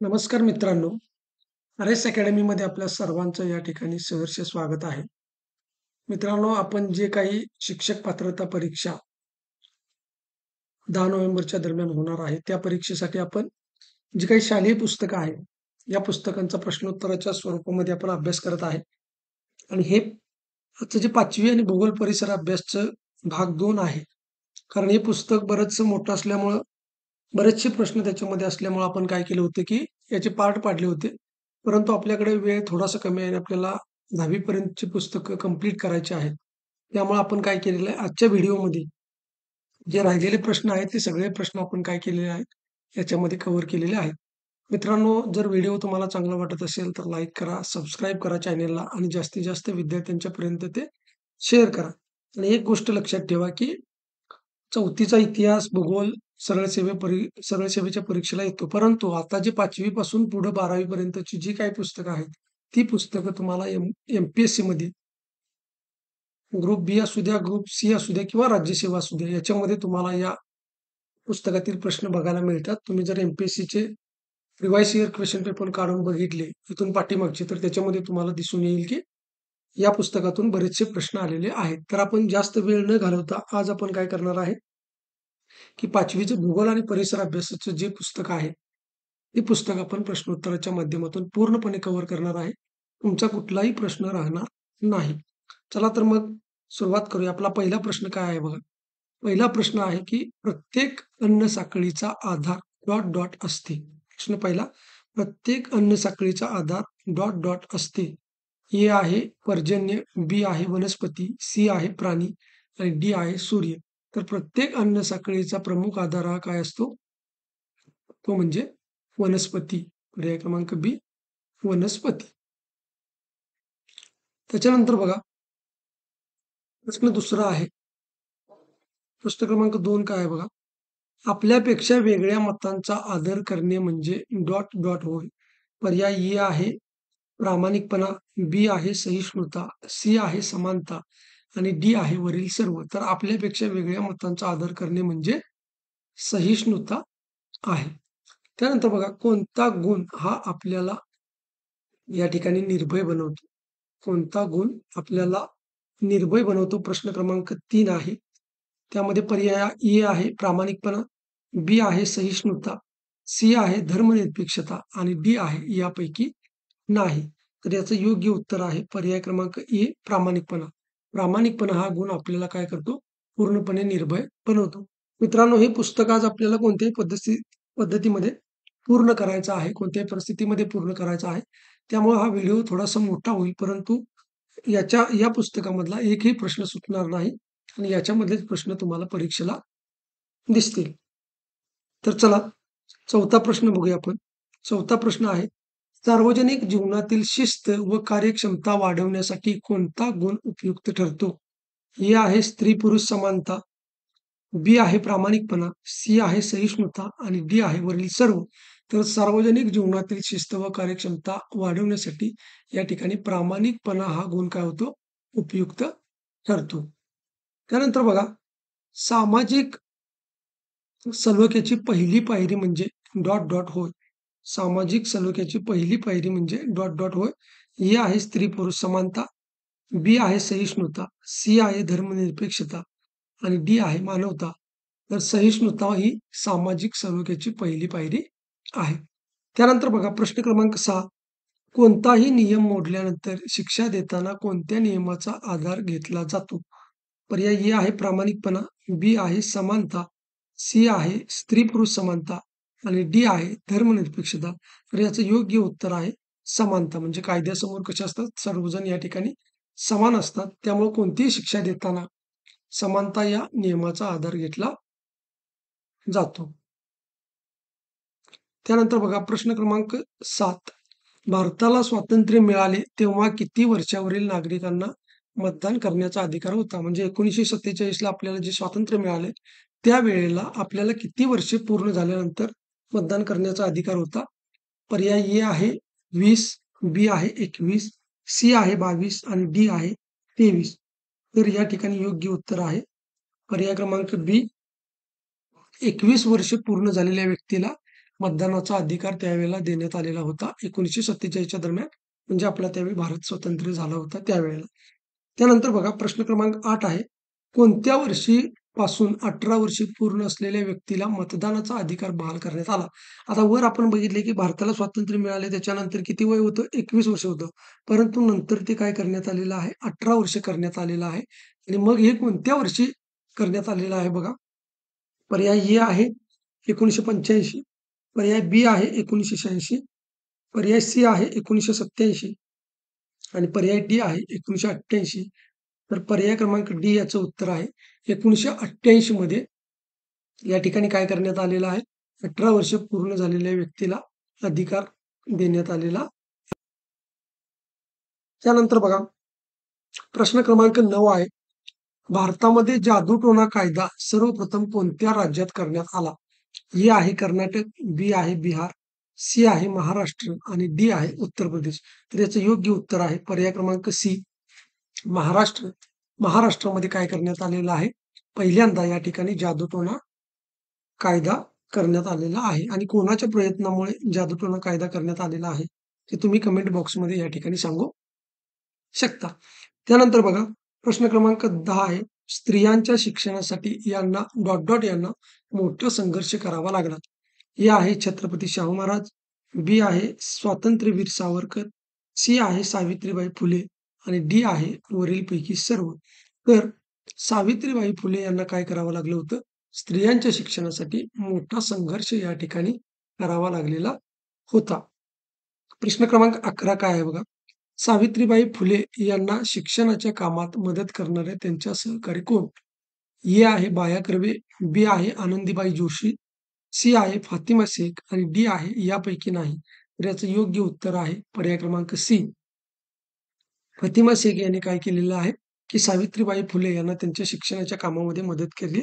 नमस्कार मित्रांनो, आर.एस. अकॅडमीमध्ये आपल्या सर्वांचं या ठिकाणी सहर्ष स्वागत आहे. मित्रांनो, आपण जे काही शिक्षक पात्रता परीक्षा 10 नोव्हेंबरच्या दरम्यान होणार आहे, त्या परीक्षेसाठी आपण जी काही शालेय पुस्तकं आहेत, या पुस्तकांचा प्रश्नोत्तराच्या स्वरूपामध्ये आपण अभ्यास करत आहे. आणि हे आजचं जे 5वी आणि भूगोल परिसर अभ्यासचं भाग 2 आहे. कारण हे पुस्तक बरंचसं मोठं असल्यामुळं बरेचसे प्रश्न त्याच्यामध्ये असल्यामुळं आपण काय केलं होतं, की याचे पार्ट पाडले होते. परंतु आपल्याकडे वेळ थोडासा कमी आहे आणि आपल्याला 10वी पर्यंतची पुस्तकं कंप्लीट करायची आहेत. त्यामुळे आपण काय केलेलं आहे, आजच्या व्हिडिओमध्ये जे राहिलेले प्रश्न आहेत, ते सगळे प्रश्न आपण काय केलेले आहेत, याच्यामध्ये कव्हर केलेले आहेत. मित्रांनो, जर व्हिडिओ तुम्हाला चांगला वाटत असेल, तर लाईक करा, सबस्क्राईब करा चॅनेलला आणि जास्तीत जास्त विद्यार्थ्यांच्यापर्यंत ते शेअर करा. आणि एक गोष्ट लक्षात ठेवा, की 4थीचा इतिहास, भूगोल सरळ सेवेच्या परीक्षेला येतो. परंतु आता जी 5वी पासून पुढे 12वी पर्यंतची जी काही पुस्तकं आहेत, ती पुस्तकं तुम्हाला एम-पी-एस-सीमध्ये ग्रुप बी असू द्या, ग्रुप सी असू द्या किंवा राज्यसेवा असू द्या, याच्यामध्ये तुम्हाला या पुस्तकातील प्रश्न बघायला मिळतात. तुम्ही जर एम-पी-एस-सीचे प्रिव्हायस इयर क्वेश्चन पेपर काढून बघितले, इथून पाठीमागचे, तर त्याच्यामध्ये तुम्हाला दिसून येईल, की या पुस्तकातून बरेचसे प्रश्न आलेले आहेत. तर आपण जास्त वेळ न घालवता आज आपण काय करणार आहे, की 5वीचं भूगोल आणि परिसर अभ्यासाचं जे पुस्तक आहे, ते पुस्तक आपण प्रश्नोत्तराच्या माध्यमातून पूर्णपणे कव्हर करणार आहे. तुमचा कुठलाही प्रश्न राहणार नाही. चला तर मग सुरुवात करूया. आपला पहिला प्रश्न काय आहे बघा. पहिला प्रश्न आहे, की प्रत्येक अन्न साखळीचा आधार डॉट डॉट असते. प्रश्न पहिला, प्रत्येक अन्न साखळीचा आधार डॉट डॉट असते. ए आहे पर्जन्य, बी आहे वनस्पती, सी आहे प्राणी आणि डी आहे सूर्य. तर प्रत्येक अन्न साखळीचा प्रमुख आधार हा काय असतो? तो म्हणजे वनस्पती. पर्याय क्रमांक बी, वनस्पती. त्याच्यानंतर बघा, प्रश्न दुसरा आहे. प्रश्न क्रमांक 2 काय आहे बघा. आपल्यापेक्षा वेगळ्या मतांचा आदर करणे म्हणजे डॉट डॉट होय. पर्याय ए आहे प्रामाणिकपणा, बी आहे सहिष्णुता, सी आहे समानता आणि डी आहे वरील सर्व. तर आपल्यापेक्षा वेगळ्या मतांचा आदर करणे म्हणजे सहिष्णुता आहे. त्यानंतर बघा, कोणता गुण हा आपल्याला या ठिकाणी निर्भय बनवतो? कोणता गुण आपल्याला निर्भय बनवतो? प्रश्न क्रमांक 3 आहे. त्यामध्ये पर्याय ए आहे प्रामाणिकपणा, बी आहे सहिष्णुता, सी आहे धर्मनिरपेक्षता आणि डी आहे यापैकी नाही. तर याचं योग्य उत्तर आहे पर्याय क्रमांक ए प्रामाणिकपणा. प्रामाणिकपणा हा गुण आपल्याला काय करतो? पूर्णपणे निर्भय बनवतो. मित्रांनो, हे पुस्तक आज आपल्याला कोणत्याही पद्धतीमध्ये पूर्ण करायचं आहे, कोणत्याही परिस्थितीमध्ये पूर्ण करायचं आहे. त्यामुळे हा व्हिडिओ थोडासा मोठा होईल, परंतु या पुस्तकामधला एकही प्रश्न सुटणार नाही आणि याच्यामधलेच प्रश्न तुम्हाला परीक्षेला दिसतील. तर चला, चौथा प्रश्न बघूया आपण. चौथा प्रश्न आहे, सार्वजनिक जीवनातील शिस्त व कार्यक्षमता वाढवण्यासाठी कोणता गुण उपयुक्त ठरतो? ए आहे स्त्री-पुरुष समानता, बी आहे प्रामाणिकपणा, सी आहे सहिष्णुता आणि डी आहे वरील सर्व. तर सार्वजनिक जीवनातील शिस्त व कार्यक्षमता वाढवण्यासाठी या ठिकाणी प्रामाणिकपणा हा गुण काय होतो? उपयुक्त ठरतो. त्यानंतर बघा, सामाजिक सलोख्याची पहिली पायरी म्हणजे डॉट डॉट होय. सामाजिक सलोख्याची पहिली पायरी म्हणजे डॉट डॉट होय. ए आहे स्त्री-पुरुष समानता, बी आहे सहिष्णुता, सी आहे धर्मनिरपेक्षता आणि डी आहे मानवता. तर सहिष्णुता ही सामाजिक सलोख्याची पहिली पायरी आहे. त्यानंतर बघा, प्रश्न क्रमांक 6, कोणताही नियम मोडल्यानंतर शिक्षा देताना कोणत्या नियमाचा आधार घेतला जातो? पर्याय ए आहे प्रामाणिकपणा, बी आहे समानता, सी आहे स्त्री-पुरुष समानता आणि डी आहे धर्मनिरपेक्षता. तर याचं योग्य उत्तर आहे समानता. म्हणजे कायद्यासमोर कसे असतात? सर्वजण या ठिकाणी समान असतात. त्यामुळे कोणतीही शिक्षा देताना समानता या नियमाचा आधार घेतला जातो. त्यानंतर बघा, प्रश्न क्रमांक 7, भारताला स्वातंत्र्य मिळाले तेव्हा किती वर्षावरील नागरिकांना मतदान करण्याचा अधिकार होता? म्हणजे 1947ला आपल्याला जे स्वातंत्र्य मिळाले, त्यावेळेला आपल्याला किती वर्षे पूर्ण झाल्यानंतर मतदान करण्याचा अधिकार होता? पर्याय ए आहे 20, बी आहे 21, सी आहे 22 आणि डी आहे 23. तर या ठिकाणी योग्य उत्तर आहे पर्याय क्रमांक बी, 21 वर्ष पूर्ण झालेल्या व्यक्तीला मतदानाचा अधिकार त्यावेळेला देण्यात आलेला होता 1947च्या दरम्यान, म्हणजे आपला त्यावेळी भारत स्वतंत्र झाला होता त्यावेळेला. त्यानंतर बघा प्रश्न क्रमांक 8 आहे. कोणत्या वर्षीपासून 18 वर्षे पूर्ण असलेल्या व्यक्तीला मतदानाचा अधिकार बहाल करण्यात आला? आता वर आपण बघितले की भारताला स्वातंत्र्य मिळाले त्याच्यानंतर किती वय होतं? 21 वर्ष होतं. परंतु नंतर ते काय करण्यात आलेलं आहे? 18 वर्ष करण्यात आलेलं आहे. आणि मग हे कोणत्या वर्षी करण्यात आलेलं आहे बघा? पर्याय ए आहे 1985, पर्याय बी आहे 1986, पर्याय सी आहे 1987 आणि पर्याय डी आहे 1988. तर पर्याय क्रमांक डी याचं उत्तर आहे 1988 मध्ये या ठिकाणी काय करण्यात आलेलं आहे? 18 वर्ष पूर्ण झालेल्या व्यक्तीला अधिकार देण्यात आलेला. त्यानंतर बघा प्रश्न क्रमांक 9 आहे. भारतामध्ये जादूटोणा कायदा सर्वप्रथम कोणत्या राज्यात करण्यात आला? ए आहे कर्नाटक, बी आहे बिहार, सी आहे महाराष्ट्र आणि डी आहे उत्तर प्रदेश. तर याचं योग्य उत्तर आहे पर्याय क्रमांक सी, महाराष्ट्र. महाराष्ट्रामध्ये काय करण्यात आलेलं आहे? पहिल्यांदा या ठिकाणी जादूटोणा कायदा करण्यात आलेला आहे. आणि कोणाच्या प्रयत्नामुळे जादूटोणा कायदा करण्यात आलेला आहे ते तुम्ही कमेंट बॉक्समध्ये या ठिकाणी सांगू शकता. त्यानंतर बघा प्रश्न क्रमांक 10 आहे. स्त्रियांच्या शिक्षणासाठी यांना डॉट डॉट यांना मोठा संघर्ष करावा लागला. ए आहे छत्रपती शाहू महाराज, बी आहे स्वातंत्र्यवीर सावरकर, सी आहे सावित्रीबाई फुले आणि डी आहे वरीलपैकी सर्व. तर सावित्रीबाई फुले यांना काय करावं लागलं होतं? स्त्रियांच्या शिक्षणासाठी मोठा संघर्ष या ठिकाणी करावा लागलेला होता. प्रश्न क्रमांक 11 काय आहे बघा? सावित्रीबाई फुले यांना शिक्षणाच्या कामात मदत करणारे त्यांच्या सहकारी कोण? ए आहे बाया कर्वे, बी आहे आनंदीबाई जोशी, सी आहे फातिमा शेख आणि डी आहे यापैकी नाही. तर याचं योग्य उत्तर आहे पर्याय क्रमांक सी. फातिमा शेख यांनी काय केलेलं आहे की सावित्रीबाई फुले यांना त्यांच्या शिक्षणाच्या कामामध्ये मदत केली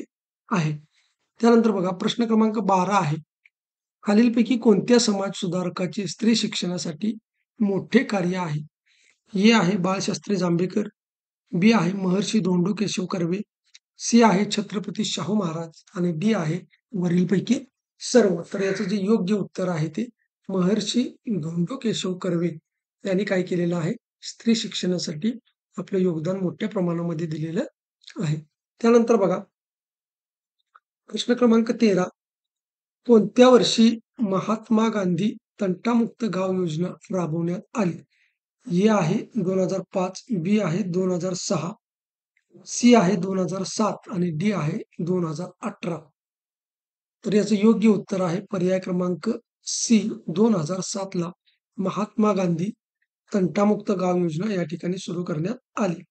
आहे. त्यानंतर बघा प्रश्न क्रमांक 12 आहे. खालीलपैकी कोणत्या समाज सुधारकाचे स्त्री शिक्षणासाठी मोठे कार्य आहे? ए आहे बाळशास्त्री जांभेकर, बी आहे महर्षी धोंडो केशव कर्वे, सी आहे छत्रपती शाहू महाराज आणि डी आहे वरीलपैकी सर्व. तर याचं जे योग्य उत्तर आहे ते महर्षी धोंडो केशव कर्वे यांनी काय केलेलं आहे? स्त्री शिक्षणासाठी आपलं योगदान मोठ्या प्रमाणामध्ये दिलेलं आहे. त्यानंतर बघा प्रश्न क्रमांक 13. कोणत्या वर्षी महात्मा गांधी तंटामुक्त गाव योजना राबवण्यात आली? ए आहे 2005, बी आहे 2006, सी आहे 2007 आणि डी आहे 2018. तर याचं योग्य उत्तर आहे पर्याय क्रमांक सी. 2007 ला महात्मा गांधी तंटामुक्त गाव योजना या ठिकाणी सुरू करण्यात आली.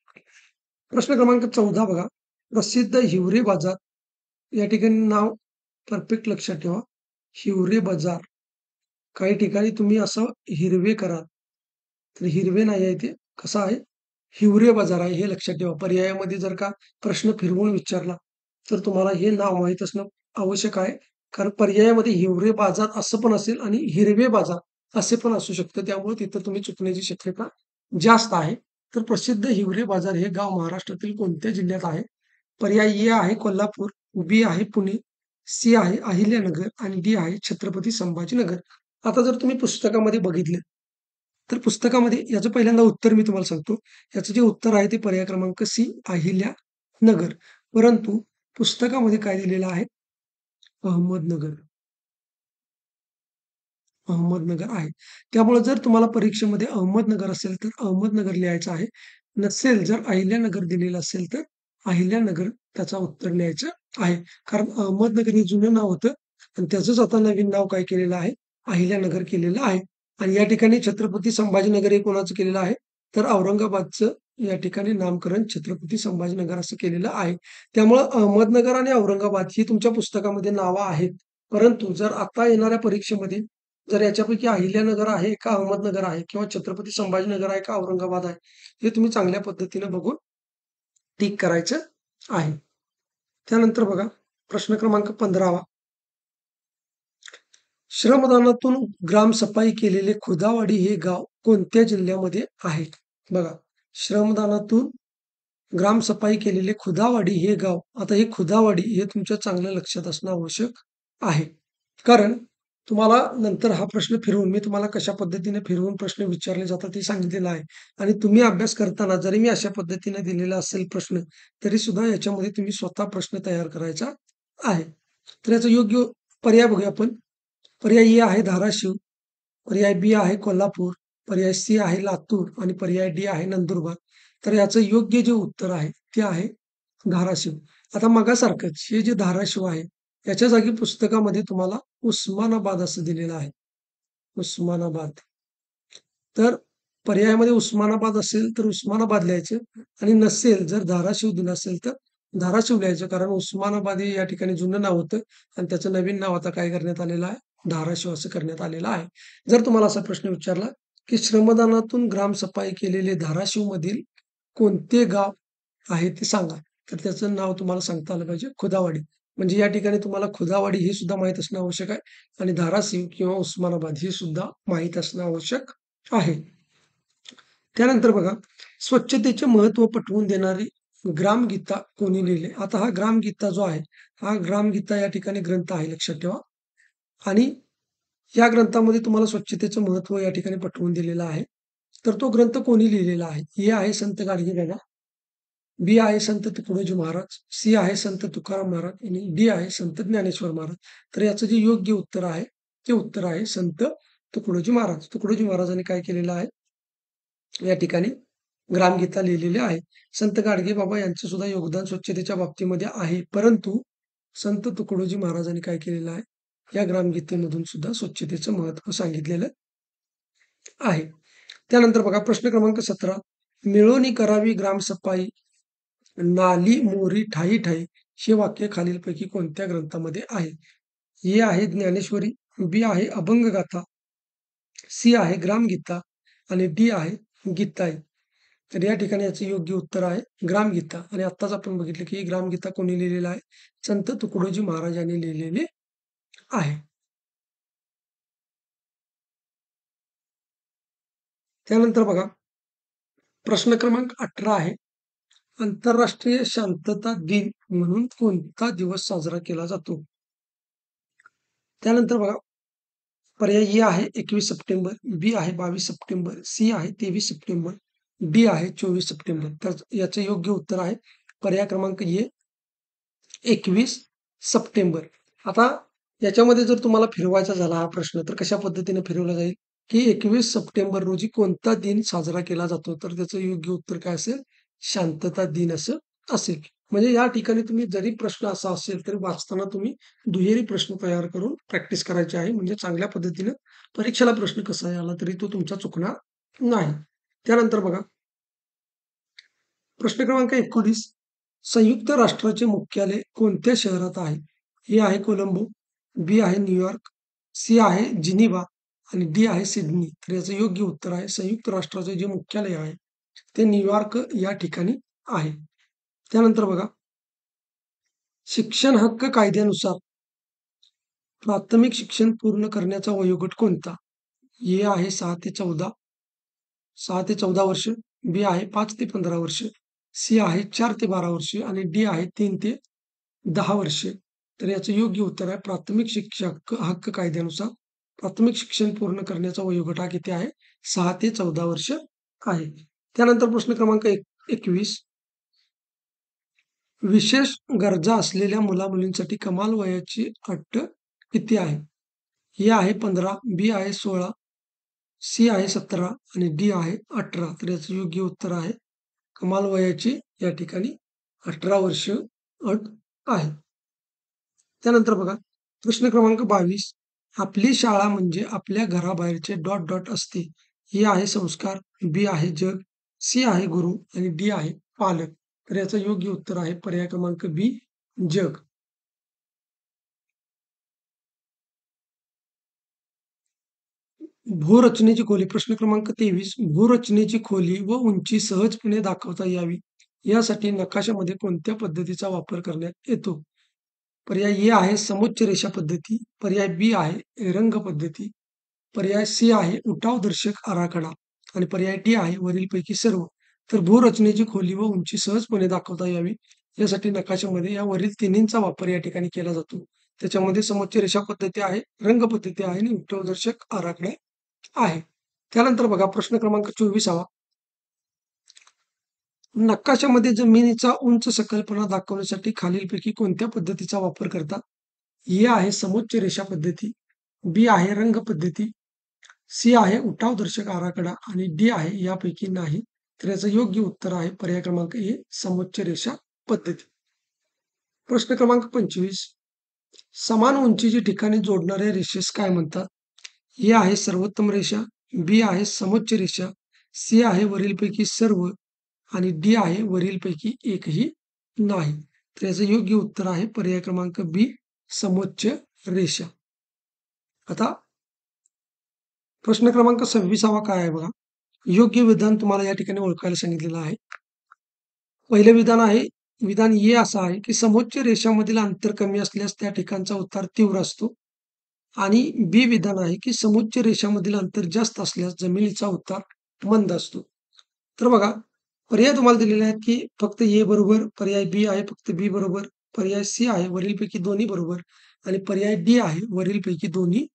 प्रश्न क्रमांक 14 बघा. प्रसिद्ध हिवरे बाजार या ठिकाणी नाव परफेक्ट लक्षात ठेवा. हिवरे बाजार. काही ठिकाणी तुम्ही असं हिरवे करा, तर हिरवे नाही आहे ते कसं आहे? हिवरे बाजार आहे हे लक्षात ठेवा. पर्यायामध्ये जर का प्रश्न फिरवून विचारला तर तुम्हाला हे नाव माहीत असणं आवश्यक आहे. कारण पर्यायामध्ये हिवरे बाजार असं पण असेल आणि हिरवे बाजार असे पण असू शकतं. त्यामुळे तिथं तुम्ही चुकण्याची शक्यता जास्त आहे. तर प्रसिद्ध हिवरे बाजार हे गाव महाराष्ट्रातील कोणत्या जिल्ह्यात आहे? पर्याय ए आहे कोल्हापूर, बी आहे पुणे, सी आहे अहिल्यानगर आणि डी आहे छत्रपती संभाजीनगर. आता जर तुम्ही पुस्तकामध्ये बघितलं तर पुस्तकामध्ये याचं पहिल्यांदा उत्तर मी तुम्हाला सांगतो. याचं जे उत्तर आहे ते पर्याय क्रमांक सी अहिल्यानगर. परंतु पुस्तकामध्ये काय दिलेलं आहे? अहमदनगर. अहमदनगर आहे. त्यामुळे जर तुम्हाला परीक्षेमध्ये अहमदनगर असेल तर अहमदनगर लिहायचं आहे. नसेल जर अहिल्यानगर दिलेलं असेल तर अहिल्यानगर त्याचं उत्तर लिहायचं आहे. कारण अहमदनगर हे जुनं नाव होतं आणि त्याचंच आता नवीन नाव काय केलेलं आहे? अहिल्यानगर केलेलं आहे. आणि या ठिकाणी छत्रपती संभाजीनगर हे कोणाचं केलेलं आहे? तर औरंगाबादचं या ठिकाणी नामकरण छत्रपती संभाजीनगर असं केलेलं आहे. त्यामुळं अहमदनगर आणि औरंगाबाद ही तुमच्या पुस्तकामध्ये नावं आहेत. परंतु जर आता येणाऱ्या परीक्षेमध्ये जर याच्यापैकी अहिल्यानगर आहे का अहमदनगर आहे किंवा छत्रपती संभाजीनगर आहे का औरंगाबाद आहे, हे तुम्ही चांगल्या पद्धतीने बघून टिक करायचं आहे. त्यानंतर बघा प्रश्न क्रमांक 15. श्रमदानातून ग्रामसफाई केलेले खुदावाडी हे गाव कोणत्या जिल्ह्यामध्ये आहे? बघा, श्रमदानातून ग्रामसफाई केलेले खुदावाडी हे गाव. आता हे खुदावाडी हे तुमच्या चांगलं लक्षात असणं आवश्यक आहे. कारण तुम्हाला नंतर हा प्रश्न फिरवून मी तुम्हाला कशा पद्धतीने फिरवून प्रश्न विचारले जातात ते सांगितलेलं आहे. आणि तुम्ही अभ्यास करताना जरी मी अशा पद्धतीने दिलेला असेल प्रश्न, तरी सुद्धा याच्यामध्ये तुम्ही स्वतः प्रश्न तयार करायचा आहे. तर याचा योग्य पर्याय बघूया आपण. पर्याय ए आहे धाराशिव, पर्याय बी आहे कोल्हापूर, पर्याय सी आहे लातूर आणि पर्याय डी आहे नंदुरबार. तर याचं योग्य जे उत्तर आहे ते आहे धाराशिव. आता मगासारखंच हे जे धाराशिव आहे, याच्या जागी पुस्तकामध्ये तुम्हाला उस्मानाबाद असं दिलेलं आहे. उस्मानाबाद. तर पर्यायामध्ये उस्मानाबाद असेल तर उस्मानाबाद लिहायचं आणि नसेल जर धाराशिव दिलं असेल तर धाराशिव लिहायचं. कारण उस्मानाबाद हे या ठिकाणी जुनं नाव होतं आणि त्याचं नवीन नाव आता काय करण्यात आलेलं आहे? धाराशिव असं करण्यात आलेलं आहे. जर तुम्हाला असा प्रश्न विचारला, की श्रमदानातून ग्रामसफाई केलेले धाराशिवमधील कोणते गाव आहे ते सांगा. तर त्याचं नाव तुम्हाला सांगता आलं पाहिजे खुदावाडी. म्हणजे या ठिकाणी तुम्हाला खुदावाडी हे सुद्धा माहीत असणं आवश्यक आहे आणि धाराशिव किंवा उस्मानाबाद हे सुद्धा माहीत असणं आवश्यक आहे. त्यानंतर बघा, स्वच्छतेचे महत्त्व पटवून देणारी ग्रामगीता कोणी लिहिले? आता हा ग्रामगीता जो आहे, हा ग्रामगीता या ठिकाणी ग्रंथ आहे लक्षात ठेवा. आणि या ग्रंथामध्ये तुम्हाला स्वच्छतेचं महत्त्व या ठिकाणी पटवून दिलेलं आहे. तर तो ग्रंथ कोणी लिहिलेला आहे? ए आहे संत गाडगेबाबा, बी आहे संत तुकडोजी महाराज, सी आहे संत तुकाराम महाराज आणि डी आहे संत ज्ञानेश्वर महाराज. तर याचं जे योग्य उत्तर आहे, ते उत्तर आहे संत तुकडोजी महाराज. तुकडोजी महाराजांनी काय केलेलं आहे? या ठिकाणी ग्रामगीता लिहिलेली आहे. संत गाडगेबाबा यांचं सुद्धा योगदान स्वच्छतेच्या बाबतीमध्ये आहे. परंतु संत तुकडोजी महाराजांनी काय केलेलं आहे? या ग्रामगीतेमधून सुद्धा स्वच्छतेचं महत्त्व सांगितलेलं आहे. त्यानंतर बघा प्रश्न क्रमांक 17. मिळोनी करावी ग्रामसफाई, नाली मोरी ठायी ठायी हे वाक्य खालीलपैकी कोणत्या ग्रंथामध्ये आहे? ए आहे ज्ञानेश्वरी, बी आहे अभंगगाथा, सी आहे ग्रामगीता आणि डी आहे गीताई. तर या ठिकाणी याचं योग्य उत्तर आहे ग्रामगीता. आणि आत्ताच आपण बघितलं की ही ग्रामगीता कोणी लिहिलेलं आहे? संत तुकडोजी महाराज यांनी लिहिलेली आहे. त्यानंतर बघा प्रश्न क्रमांक 18 आहे. आंतरराष्ट्रीय शांतता दिन म्हणून कोणता दिवस साजरा केला जातो? त्यानंतर बघा पर्याय ए आहे 21 सप्टेंबर, बी आहे 22 सप्टेंबर, सी आहे 23 सप्टेंबर, डी आहे 24 सप्टेंबर. तर याचं योग्य उत्तर आहे पर्याय क्रमांक ए 21 सप्टेंबर. आता याच्यामध्ये जर तुम्हाला फिरवायचा झाला हा प्रश्न, तर कशा पद्धतीने फिरवला जाईल, की 21 सप्टेंबर रोजी कोणता दिन साजरा केला जातो? तर त्याचं योग्य उत्तर काय असेल? शांतता दिन असं असेल. म्हणजे या ठिकाणी तुम्ही जरी प्रश्न असा असेल, तरी वाचताना तुम्ही दुहेरी प्रश्न तयार करून प्रॅक्टिस करायची आहे. म्हणजे चांगल्या पद्धतीनं परीक्षेला प्रश्न कसाही आला तरी तो तुमचा चुकणार नाही. त्यानंतर बघा प्रश्न क्रमांक 19. संयुक्त राष्ट्राचे मुख्यालय कोणत्या शहरात आहे? ए आहे कोलंबो, बी आहे न्यूयॉर्क, सी आहे जिनिव्हा आणि डी आहे सिडनी. तर याचं योग्य उत्तर आहे संयुक्त राष्ट्राचे जे मुख्यालय आहे ते न्यूयॉर्क या ठिकाणी आहे. त्यानंतर बघा शिक्षण हक्क कायद्यानुसार प्राथमिक शिक्षण पूर्ण करण्याचा वयोगट कोणता? ए आहे 6 ते 14 वर्ष, बी आहे 5 ते 15 वर्ष, सी आहे 4 ते 12 वर्ष आणि डी आहे 3 ते 10 वर्षे. तर याचं योग्य उत्तर आहे प्राथमिक शिक्षा हक्क कायद्यानुसार प्राथमिक शिक्षण पूर्ण करण्याचा वयोगट हा किती आहे? 6 ते 14 वर्ष आहे. त्यानंतर प्रश्न क्रमांक 21. विशेष गरजा असलेल्या मुला-मुलींसाठी कमाल वयाची अट किती आहे? ए आहे 15, बी आहे 16, सी आहे 17 आणि डी आहे 18. तर याचं योग्य उत्तर आहे कमाल वयाची या ठिकाणी 18 वर्ष अट आहे. त्यानंतर बघा प्रश्न क्रमांक 22. आपली शाळा म्हणजे आपल्या घराबाहेरचे डॉट डॉट असते. ए आहे संस्कार, बी आहे जग, सी आहे गुरु आणि डी आहे पालक. तर याचं योग्य उत्तर आहे पर्याय क्रमांक बी जग. भूरचनेची खोली प्रश्न क्रमांक 23. भूरचनेची खोली व उंची सहजपणे दाखवता यावी यासाठी नकाशामध्ये कोणत्या पद्धतीचा वापर करण्यात येतो? पर्याय ए आहे समोच्च रेषा पद्धती, पर्याय बी आहे रंग पद्धती, पर्याय सी आहे उठावदर्शक आराखडा आणि पर्याय डी आहे वरीलपैकी सर्व. तर भूरचनेची खोली व उंची सहजपणे दाखवता यावी यासाठी नकाशामध्ये या वरील तिन्हींचा वापर या ठिकाणी केला जातो. त्याच्यामध्ये समोच्च रेषा पद्धती आहे, रंग पद्धती आहे आणि उठावदर्शक आराखडा आहे. त्यानंतर बघा प्रश्न क्रमांक 24. नकाशामध्ये जमिनीचा उंच संकल्पना दाखवण्यासाठी खालीलपैकी कोणत्या पद्धतीचा वापर करतात? ए आहे समोच्च रेषा पद्धती, बी आहे रंग पद्धती, सी आहे उठावदर्शक आराखडा आणि डी आहे यापैकी नाही. तर याचं योग्य उत्तर आहे पर्याय क्रमांक ए समोच्च रेषा पद्धती. प्रश्न क्रमांक 25. समान उंचीची ठिकाणी जोडणाऱ्या रेषेस काय म्हणतात? ए आहे सर्वोत्तम रेषा, बी आहे समोच्च रेषा, सी आहे वरीलपैकी सर्व आणि डी आहे वरीलपैकी एकही नाही. तर याचं योग्य उत्तर आहे पर्याय क्रमांक बी समोच्च रेषा. आता प्रश्न क्रमांक 26 काय आहे बघा. योग्य विधान तुम्हाला या ठिकाणी ओळखायला सांगितलेलं आहे. पहिलं विधान आहे, विधान ए असं आहे की समोच्च रेषामधील अंतर कमी असल्यास त्या ठिकाणचा उतार तीव्र असतो आणि बी विधान आहे की समोच्च रेषामधील अंतर जास्त असल्यास जमिनीचा उतार मंद असतो. तर बघा पर्याय तुम्हाला दिलेले आहेत की फक्त ए बरोबर, पर्याय बी आहे फक्त बी बरोबर, पर्याय सी आहे वरीलपैकी दोन्ही बरोबर आणि पर्याय डी आहे वरीलपैकी दोन्ही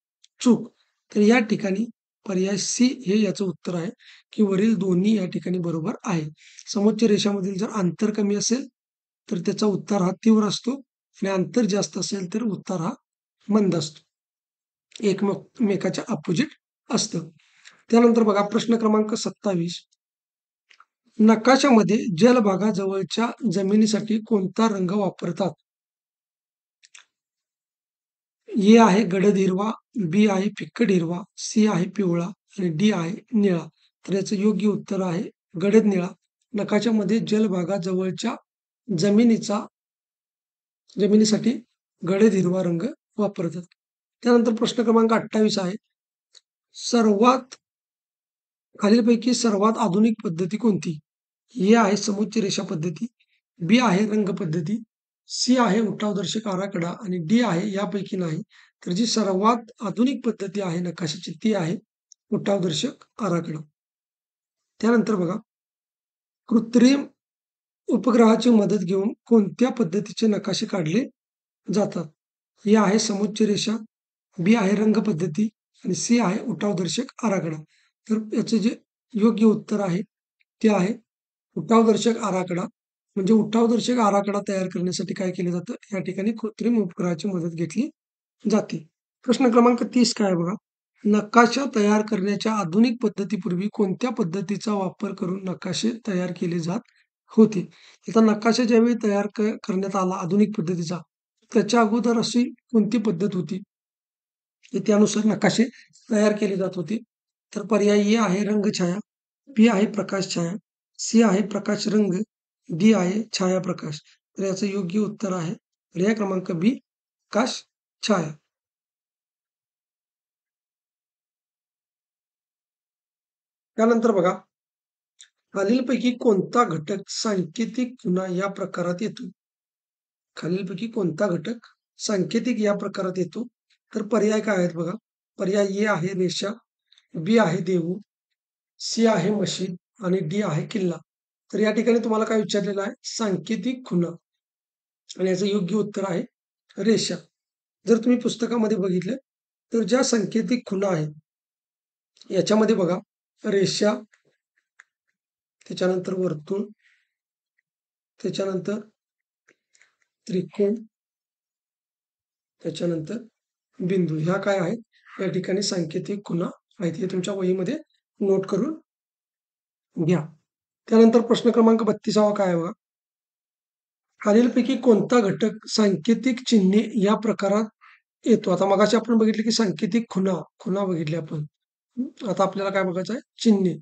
चूक. तर या ठिकाणी पर्याय सी हे याचं उत्तर आहे की वरील दोन्ही या ठिकाणी बरोबर आहे. समोच्च रेषामधील जर अंतर कमी असेल तर त्याचा उत्तार हा तीव्र असतो आणि अंतर जास्त असेल तर उत्तार हा मंद असतो. एकमेकाच्या अपोजिट असतं. त्यानंतर बघा प्रश्न क्रमांक 27. नकाशामध्ये जलभागाजवळच्या जमिनीसाठी कोणता रंग वापरतात? ए आहे गडद हिरवा, बी आहे फिक्कट हिरवा, सी आहे पिवळा आणि डी आहे निळा. तर याचं योग्य उत्तर आहे गडद निळा. नकाशामध्ये जलभागाजवळच्या जमिनीचा जमिनीसाठी गडद हिरवा रंग वापरतात. त्यानंतर प्रश्न क्रमांक 28 आहे. सर्वात खालीलपैकी सर्वात आधुनिक पद्धती कोणती? ए आहे समोच्च रेषा पद्धती, बी आहे रंग पद्धती, सी आहे उठावदर्शक आराखडा आणि डी आहे यापैकी नाही. तर जी सर्वात आधुनिक पद्धती आहे नकाशाची ती आहे उठावदर्शक आराखडा. त्यानंतर बघा कृत्रिम उपग्रहाची मदत घेऊन कोणत्या पद्धतीचे नकाशे काढले जातात? ए आहे समोच्च रेषा, बी आहे रंग पद्धती आणि सी आहे उठावदर्शक आराखडा. तर याचे जे योग्य उत्तर आहे ते आहे उठावदर्शक आराखडा. म्हणजे उठावदर्शक आराखडा तयार करण्यासाठी काय केलं जातं? या ठिकाणी कृत्रिम उपग्रहाची मदत घेतली जाते. प्रश्न क्रमांक 30 काय आहे बघा. नकाशा तयार करण्याच्या आधुनिक पद्धतीपूर्वी कोणत्या पद्धतीचा वापर करून नकाशे तयार केले जात होते? आता नकाशा ज्यावेळी तयार करण्यात आला आधुनिक पद्धतीचा, त्याच्या अगोदर अशी कोणती पद्धत होती? त्यानुसार नकाशे तयार केले जात होते. तर पर्याय ए आहे रंगछाया, बी आहे प्रकाश छाया, सी आहे प्रकाश रंग, डी आहे छायाप्रकाश. तर याचं योग्य उत्तर आहे पर्याय क्रमांक बी प्रकाश छाया. त्यानंतर बघा खालीलपैकी कोणता घटक सांकेतिक खुणा या प्रकारात येतो? खालीलपैकी कोणता घटक सांकेतिक या प्रकारात येतो? तर पर्याय काय आहेत बघा. पर्याय ए आहे रेषा, बी आहे देऊ, सी आहे मशीद आणि डी आहे किल्ला. तर या ठिकाणी तुम्हाला काय विचारलेलं आहे? सांकेतिक खुणा आणि याचं योग्य उत्तर आहे रेषा. जर तुम्ही पुस्तकामध्ये बघितलं तर ज्या सांकेतिक खुणा आहेत याच्यामध्ये बघा रेषा, त्याच्यानंतर वर्तुळ, त्याच्यानंतर त्रिकोण, त्याच्यानंतर बिंदू ह्या काय आहेत या ठिकाणी सांकेतिक खुणा आहेत. हे तुमच्या वहीमध्ये नोट करून घ्या. त्यानंतर प्रश्न क्रमांक 32 काय आहे बघा. खालीलपैकी कोणता घटक सांकेतिक चिन्हे या प्रकारात येतो? आता मगाशी आपण बघितले की सांकेतिक खुणा खुणा बघितली आपण. आता आपल्याला काय बघायचं आहे? चिन्हे.